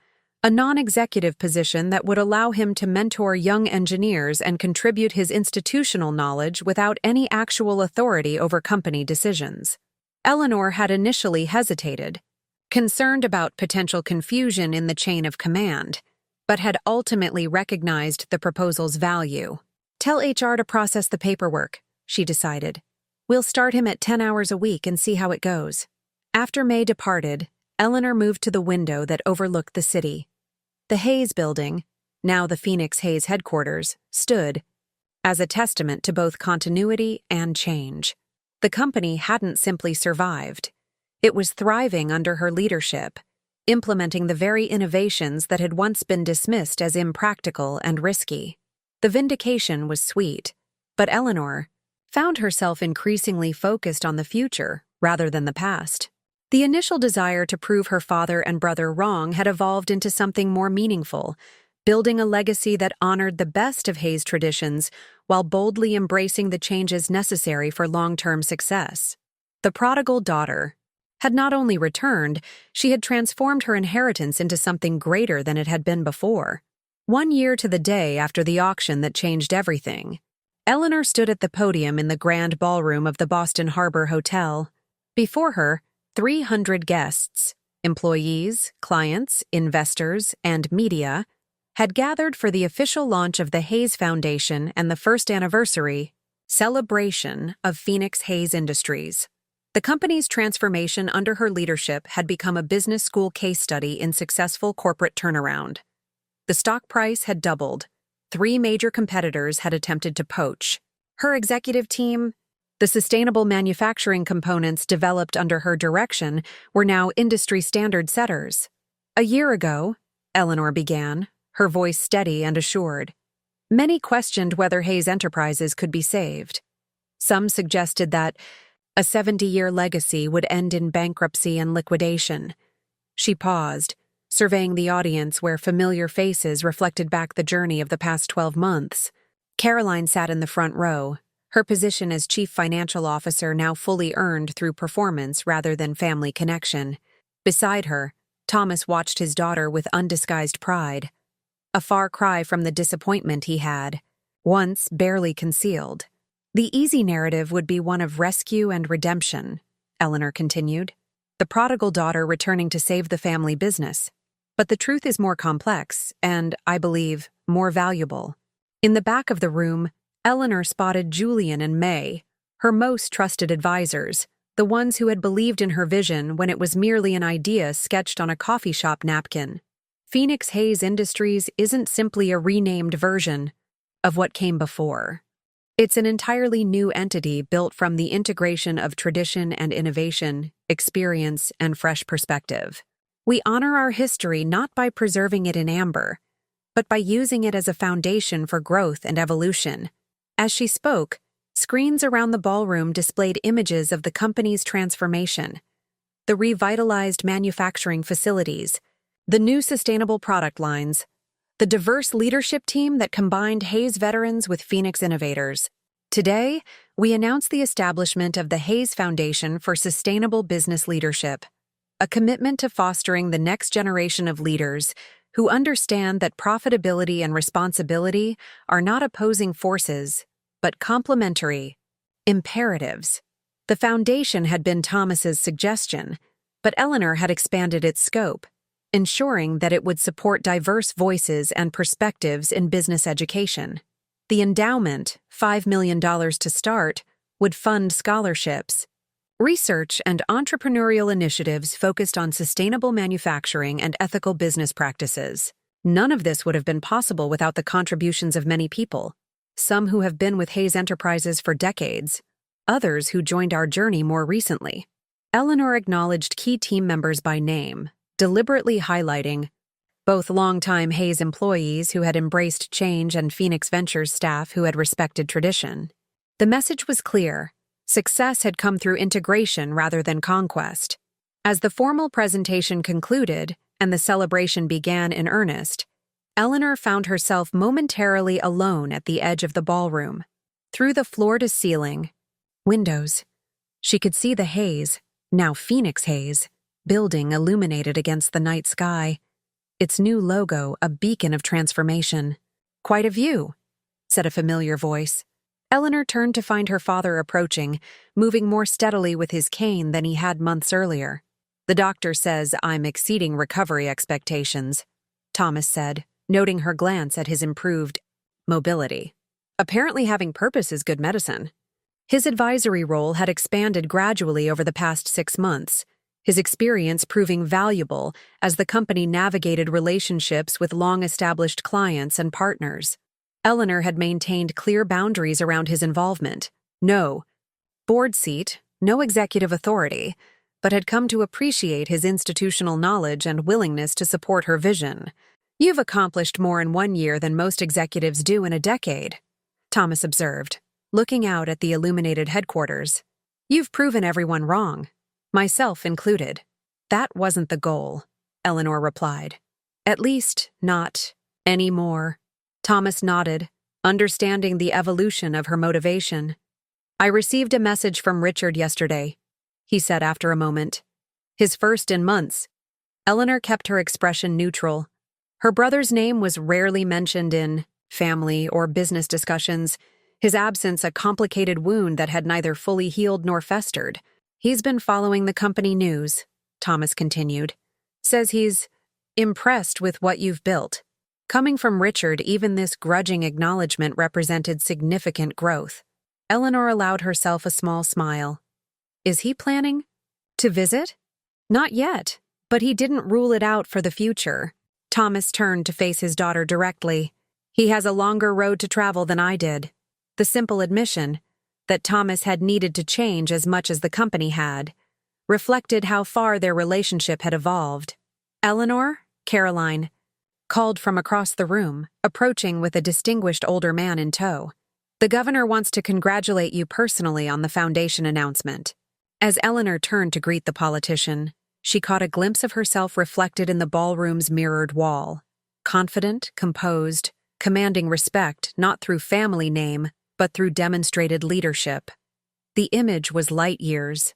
a non-executive position that would allow him to mentor young engineers and contribute his institutional knowledge without any actual authority over company decisions. Eleanor had initially hesitated, concerned about potential confusion in the chain of command, but had ultimately recognized the proposal's value. "Tell HR to process the paperwork," she decided. "We'll start him at 10 hours a week and see how it goes." After May departed, Eleanor moved to the window that overlooked the city. The Hayes building, now the Phoenix Hayes headquarters, stood as a testament to both continuity and change. The company hadn't simply survived. It was thriving under her leadership, implementing the very innovations that had once been dismissed as impractical and risky. The vindication was sweet, but Eleanor found herself increasingly focused on the future rather than the past. The initial desire to prove her father and brother wrong had evolved into something more meaningful, building a legacy that honored the best of Hayes traditions while boldly embracing the changes necessary for long-term success. The prodigal daughter had not only returned, she had transformed her inheritance into something greater than it had been before. 1 year to the day after the auction that changed everything, Eleanor stood at the podium in the grand ballroom of the Boston Harbor Hotel. Before her, 300 guests, employees, clients, investors, and media, had gathered for the official launch of the Hayes Foundation and the first anniversary celebration of Phoenix Hayes Industries. The company's transformation under her leadership had become a business school case study in successful corporate turnaround. The stock price had doubled. 3 major competitors had attempted to poach. Her executive team, the sustainable manufacturing components developed under her direction, were now industry standard setters. "A year ago," Eleanor began, her voice steady and assured, "many questioned whether Hayes Enterprises could be saved. Some suggested that a 70-year legacy would end in bankruptcy and liquidation." She paused, surveying the audience where familiar faces reflected back the journey of the past 12 months. Caroline sat in the front row, her position as chief financial officer now fully earned through performance rather than family connection. Beside her, Thomas watched his daughter with undisguised pride, a far cry from the disappointment he had, once barely concealed. "The easy narrative would be one of rescue and redemption," Eleanor continued, "the prodigal daughter returning to save the family business. But the truth is more complex and, I believe, more valuable." In the back of the room, Eleanor spotted Julian and May, her most trusted advisors, the ones who had believed in her vision when it was merely an idea sketched on a coffee shop napkin. Phoenix Hayes Industries isn't simply a renamed version of what came before. It's an entirely new entity built from the integration of tradition and innovation, experience, and fresh perspective. We honor our history not by preserving it in amber, but by using it as a foundation for growth and evolution. As she spoke, screens around the ballroom displayed images of the company's transformation, the revitalized manufacturing facilities, the new sustainable product lines, the diverse leadership team that combined Hayes veterans with Phoenix innovators. Today, we announce the establishment of the Hayes Foundation for Sustainable Business Leadership, a commitment to fostering the next generation of leaders who understand that profitability and responsibility are not opposing forces, but complementary imperatives. The foundation had been Thomas's suggestion, but Eleanor had expanded its scope, ensuring that it would support diverse voices and perspectives in business education. The endowment, $5 million to start, would fund scholarships, research, and entrepreneurial initiatives focused on sustainable manufacturing and ethical business practices. None of this would have been possible without the contributions of many people, some who have been with Hayes Enterprises for decades, others who joined our journey more recently. Eleanor acknowledged key team members by name, deliberately highlighting both longtime Hayes employees who had embraced change and Phoenix Ventures staff who had respected tradition. The message was clear. Success had come through integration rather than conquest. As the formal presentation concluded and the celebration began in earnest, Eleanor found herself momentarily alone at the edge of the ballroom. Through the floor-to-ceiling windows, she could see the Hayes, now Phoenix Hayes, building illuminated against the night sky. its new logo a beacon of transformation. "Quite a view," said a familiar voice. Eleanor turned to find her father approaching, moving more steadily with his cane than he had months earlier. "The doctor says I'm exceeding recovery expectations," Thomas said, noting her glance at his improved mobility. "Apparently having purpose is good medicine." His advisory role had expanded gradually over the past 6 months, his experience proving valuable as the company navigated relationships with long-established clients and partners. Eleanor had maintained clear boundaries around his involvement. No board seat, no executive authority, but had come to appreciate his institutional knowledge and willingness to support her vision. "You've accomplished more in 1 year than most executives do in a decade," Thomas observed, looking out at the illuminated headquarters. "You've proven everyone wrong, myself included." "That wasn't the goal," Eleanor replied. "At least, not anymore." Thomas nodded, understanding the evolution of her motivation. "I received a message from Richard yesterday," he said after a moment. "His first in months." Eleanor kept her expression neutral. Her brother's name was rarely mentioned in family or business discussions, his absence a complicated wound that had neither fully healed nor festered. "He's been following the company news," Thomas continued. "Says he's impressed with what you've built." Coming from Richard, even this grudging acknowledgement represented significant growth. Eleanor allowed herself a small smile. "Is he planning to visit?" "Not yet, but he didn't rule it out for the future." Thomas turned to face his daughter directly. "He has a longer road to travel than I did." The simple admission that Thomas had needed to change as much as the company had reflected how far their relationship had evolved. "Eleanor?" Caroline called from across the room, approaching with a distinguished older man in tow. "The governor wants to congratulate you personally on the foundation announcement." As Eleanor turned to greet the politician, she caught a glimpse of herself reflected in the ballroom's mirrored wall. Confident, composed, commanding respect not through family name, but through demonstrated leadership. The image was light years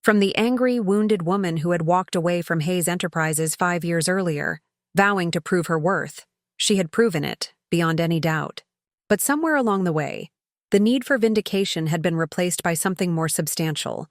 from the angry, wounded woman who had walked away from Hayes Enterprises 5 years earlier, vowing to prove her worth. She had proven it, beyond any doubt. But somewhere along the way, the need for vindication had been replaced by something more substantial,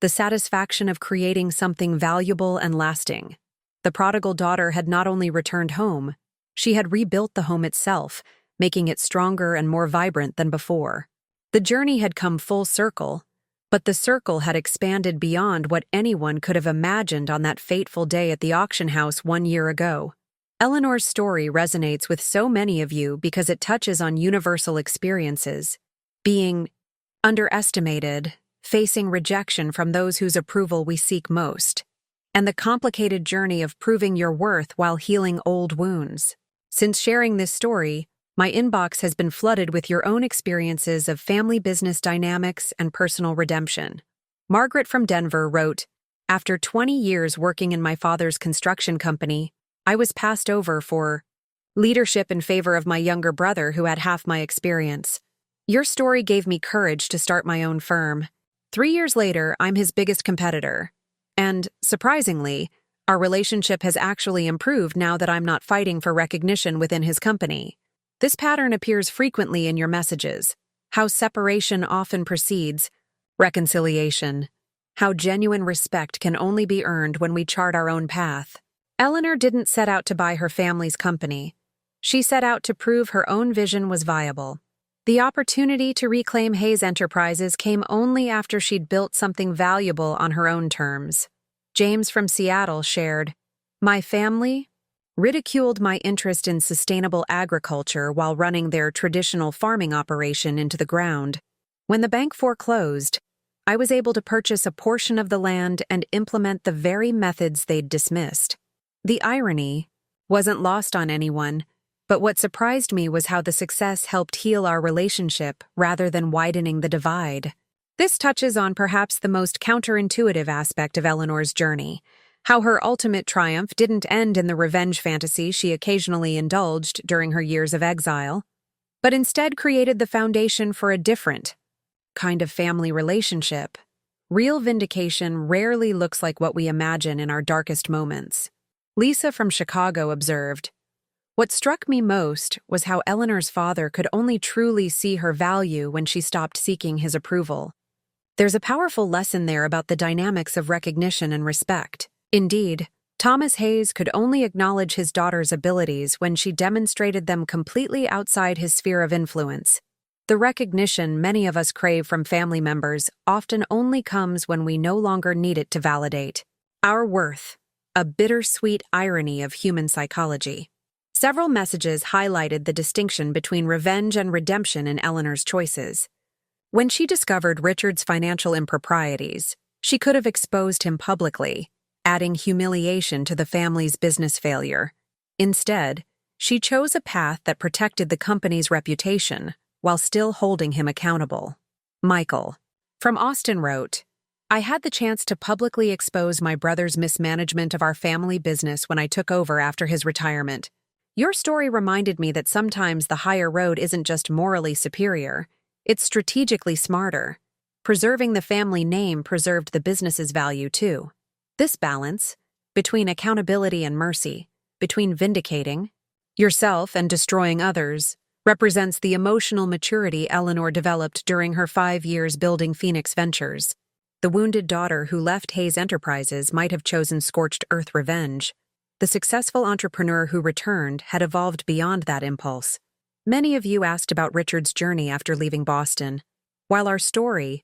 the satisfaction of creating something valuable and lasting. The prodigal daughter had not only returned home, she had rebuilt the home itself, making it stronger and more vibrant than before. The journey had come full circle, but the circle had expanded beyond what anyone could have imagined on that fateful day at the auction house 1 year ago. Eleanor's story resonates with so many of you because it touches on universal experiences, being underestimated, facing rejection from those whose approval we seek most, and the complicated journey of proving your worth while healing old wounds. Since sharing this story, my inbox has been flooded with your own experiences of family business dynamics and personal redemption. Margaret from Denver wrote, "After 20 years working in my father's construction company, I was passed over for leadership in favor of my younger brother who had half my experience. Your story gave me courage to start my own firm. 3 years later, I'm his biggest competitor. And, surprisingly, our relationship has actually improved now that I'm not fighting for recognition within his company. This pattern appears frequently in your messages. How separation often precedes reconciliation. How genuine respect can only be earned when we chart our own path." Eleanor didn't set out to buy her family's company. She set out to prove her own vision was viable. The opportunity to reclaim Hayes Enterprises came only after she'd built something valuable on her own terms. James from Seattle shared, "My family ridiculed my interest in sustainable agriculture while running their traditional farming operation into the ground. When the bank foreclosed, I was able to purchase a portion of the land and implement the very methods they'd dismissed. The irony wasn't lost on anyone, but what surprised me was how the success helped heal our relationship rather than widening the divide." This touches on perhaps the most counterintuitive aspect of Eleanor's journey, how her ultimate triumph didn't end in the revenge fantasy she occasionally indulged during her years of exile, but instead created the foundation for a different kind of family relationship. Real vindication rarely looks like what we imagine in our darkest moments. Lisa from Chicago observed, "What struck me most was how Eleanor's father could only truly see her value when she stopped seeking his approval. There's a powerful lesson there about the dynamics of recognition and respect. Indeed, Thomas Hayes could only acknowledge his daughter's abilities when she demonstrated them completely outside his sphere of influence. The recognition many of us crave from family members often only comes when we no longer need it to validate our worth, a bittersweet irony of human psychology." Several messages highlighted the distinction between revenge and redemption in Eleanor's choices. When she discovered Richard's financial improprieties, she could have exposed him publicly, adding humiliation to the family's business failure. Instead, she chose a path that protected the company's reputation while still holding him accountable. Michael from Austin wrote, "I had the chance to publicly expose my brother's mismanagement of our family business when I took over after his retirement. Your story reminded me that sometimes the higher road isn't just morally superior, it's strategically smarter. Preserving the family name preserved the business's value too. This balance, between accountability and mercy, between vindicating yourself and destroying others, represents the emotional maturity Eleanor developed during her 5 years building Phoenix Ventures. The wounded daughter who left Hayes Enterprises might have chosen scorched earth revenge. The successful entrepreneur who returned had evolved beyond that impulse. Many of you asked about Richard's journey after leaving Boston. While our story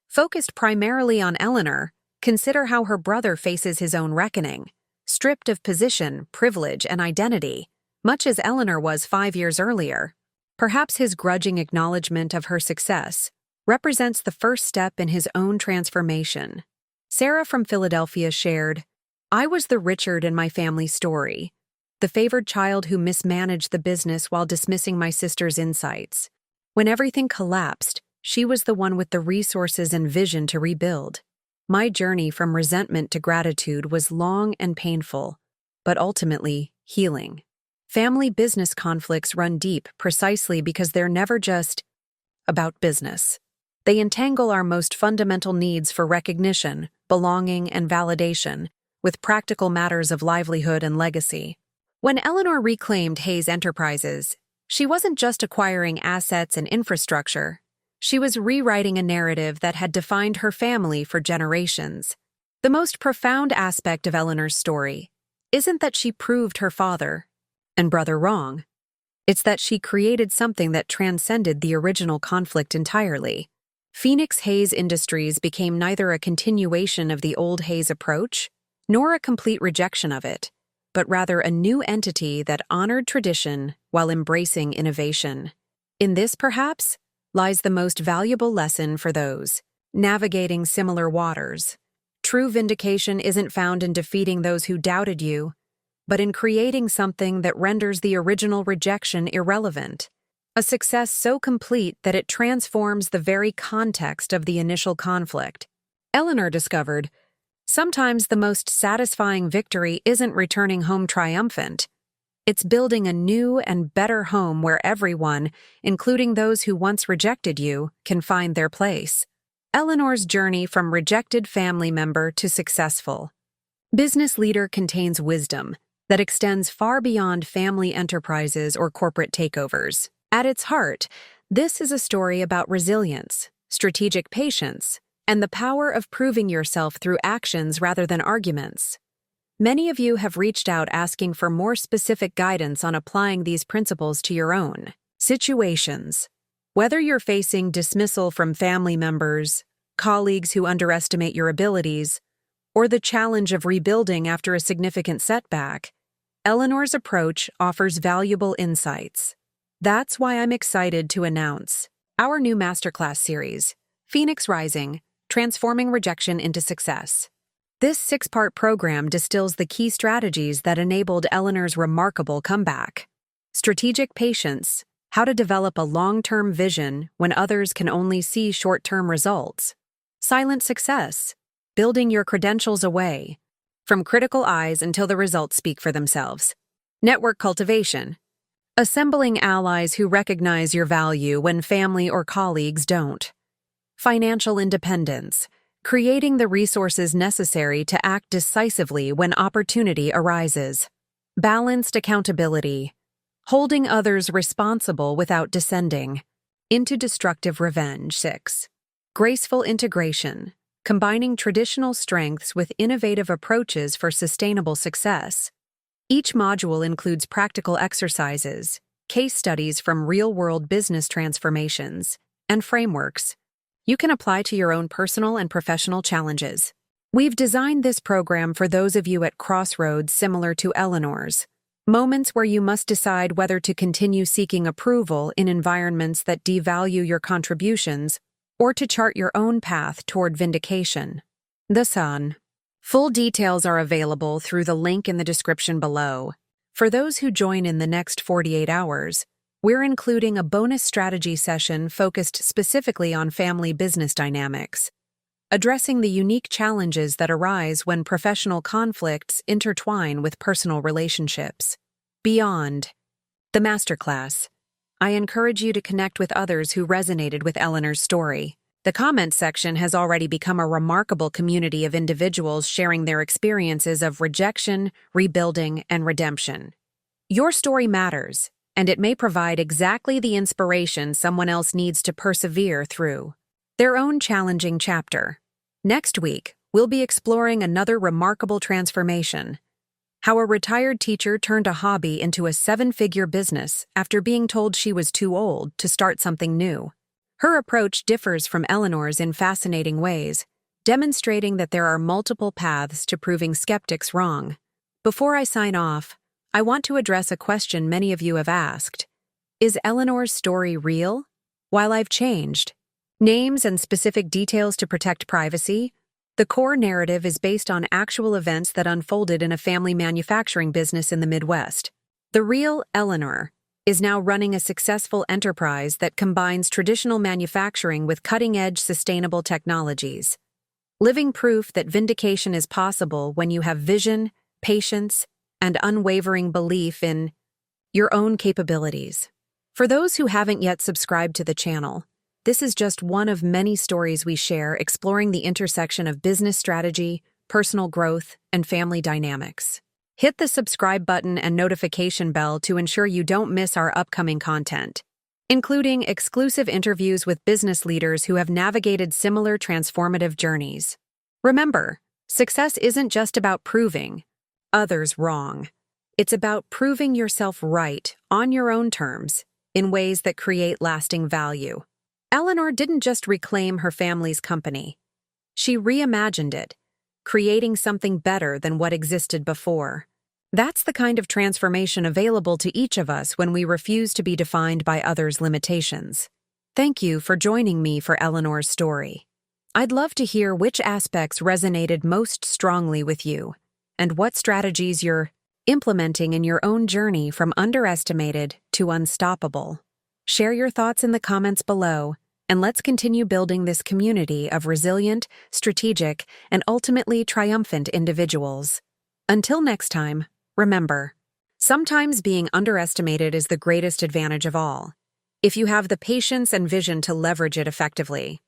focused primarily on Eleanor, consider how her brother faces his own reckoning, stripped of position, privilege, and identity, much as Eleanor was 5 years earlier. Perhaps his grudging acknowledgement of her success represents the first step in his own transformation. Sarah from Philadelphia shared, "I was the Richard in my family story, the favored child who mismanaged the business while dismissing my sister's insights. When everything collapsed, she was the one with the resources and vision to rebuild. My journey from resentment to gratitude was long and painful, but ultimately healing. Family business conflicts run deep precisely because they're never just about business. They entangle our most fundamental needs for recognition, belonging, and validation with practical matters of livelihood and legacy." When Eleanor reclaimed Hayes Enterprises, she wasn't just acquiring assets and infrastructure. She was rewriting a narrative that had defined her family for generations. The most profound aspect of Eleanor's story isn't that she proved her father and brother wrong. It's that she created something that transcended the original conflict entirely. Phoenix Hayes Industries became neither a continuation of the old Hayes approach nor a complete rejection of it, but rather a new entity that honored tradition while embracing innovation. In this, perhaps, lies the most valuable lesson for those navigating similar waters. True vindication isn't found in defeating those who doubted you, but in creating something that renders the original rejection irrelevant. A success so complete that it transforms the very context of the initial conflict. Eleanor discovered, sometimes the most satisfying victory isn't returning home triumphant. It's building a new and better home where everyone, including those who once rejected you, can find their place. Eleanor's journey from rejected family member to successful business leader contains wisdom that extends far beyond family enterprises or corporate takeovers. At its heart, this is a story about resilience, strategic patience, and the power of proving yourself through actions rather than arguments. Many of you have reached out asking for more specific guidance on applying these principles to your own situations. Whether you're facing dismissal from family members, colleagues who underestimate your abilities, or the challenge of rebuilding after a significant setback, Eleanor's approach offers valuable insights. That's why I'm excited to announce our new masterclass series, Phoenix Rising: Transforming Rejection into Success. This 6-part program distills the key strategies that enabled Eleanor's remarkable comeback. Strategic patience: how to develop a long-term vision when others can only see short-term results. Silent success: building your credentials away from critical eyes until the results speak for themselves. Network cultivation: assembling allies who recognize your value when family or colleagues don't. Financial independence: creating the resources necessary to act decisively when opportunity arises. Balanced accountability, holding others responsible without descending into destructive revenge. 6. Graceful integration, combining traditional strengths with innovative approaches for sustainable success. Each module includes practical exercises, case studies from real-world business transformations, and frameworks you can apply to your own personal and professional challenges. We've designed this program for those of you at crossroads similar to Eleanor's, moments where you must decide whether to continue seeking approval in environments that devalue your contributions or to chart your own path toward vindication. The Sun. Full details are available through the link in the description below. For those who join in the next 48 hours, we're including a bonus strategy session focused specifically on family business dynamics, addressing the unique challenges that arise when professional conflicts intertwine with personal relationships. Beyond the masterclass, I encourage you to connect with others who resonated with Eleanor's story. The comments section has already become a remarkable community of individuals sharing their experiences of rejection, rebuilding, and redemption. Your story matters, and it may provide exactly the inspiration someone else needs to persevere through their own challenging chapter. Next week, we'll be exploring another remarkable transformation: how a retired teacher turned a hobby into a 7-figure business after being told she was too old to start something new. Her approach differs from Eleanor's in fascinating ways, demonstrating that there are multiple paths to proving skeptics wrong. Before I sign off, I want to address a question many of you have asked. Is Eleanor's story real? While I've changed names and specific details to protect privacy, the core narrative is based on actual events that unfolded in a family manufacturing business in the Midwest. The real Eleanor is now running a successful enterprise that combines traditional manufacturing with cutting-edge sustainable technologies, living proof that vindication is possible when you have vision, patience, and unwavering belief in your own capabilities. For those who haven't yet subscribed to the channel, this is just one of many stories we share exploring the intersection of business strategy, personal growth, and family dynamics. Hit the subscribe button and notification bell to ensure you don't miss our upcoming content, including exclusive interviews with business leaders who have navigated similar transformative journeys. Remember, success isn't just about proving others wrong. It's about proving yourself right on your own terms in ways that create lasting value. Eleanor didn't just reclaim her family's company. She reimagined it, creating something better than what existed before. That's the kind of transformation available to each of us when we refuse to be defined by others' limitations. Thank you for joining me for Eleanor's story. I'd love to hear which aspects resonated most strongly with you, and what strategies you're implementing in your own journey from underestimated to unstoppable. Share your thoughts in the comments below, and let's continue building this community of resilient, strategic, and ultimately triumphant individuals. Until next time, remember, sometimes being underestimated is the greatest advantage of all, if you have the patience and vision to leverage it effectively.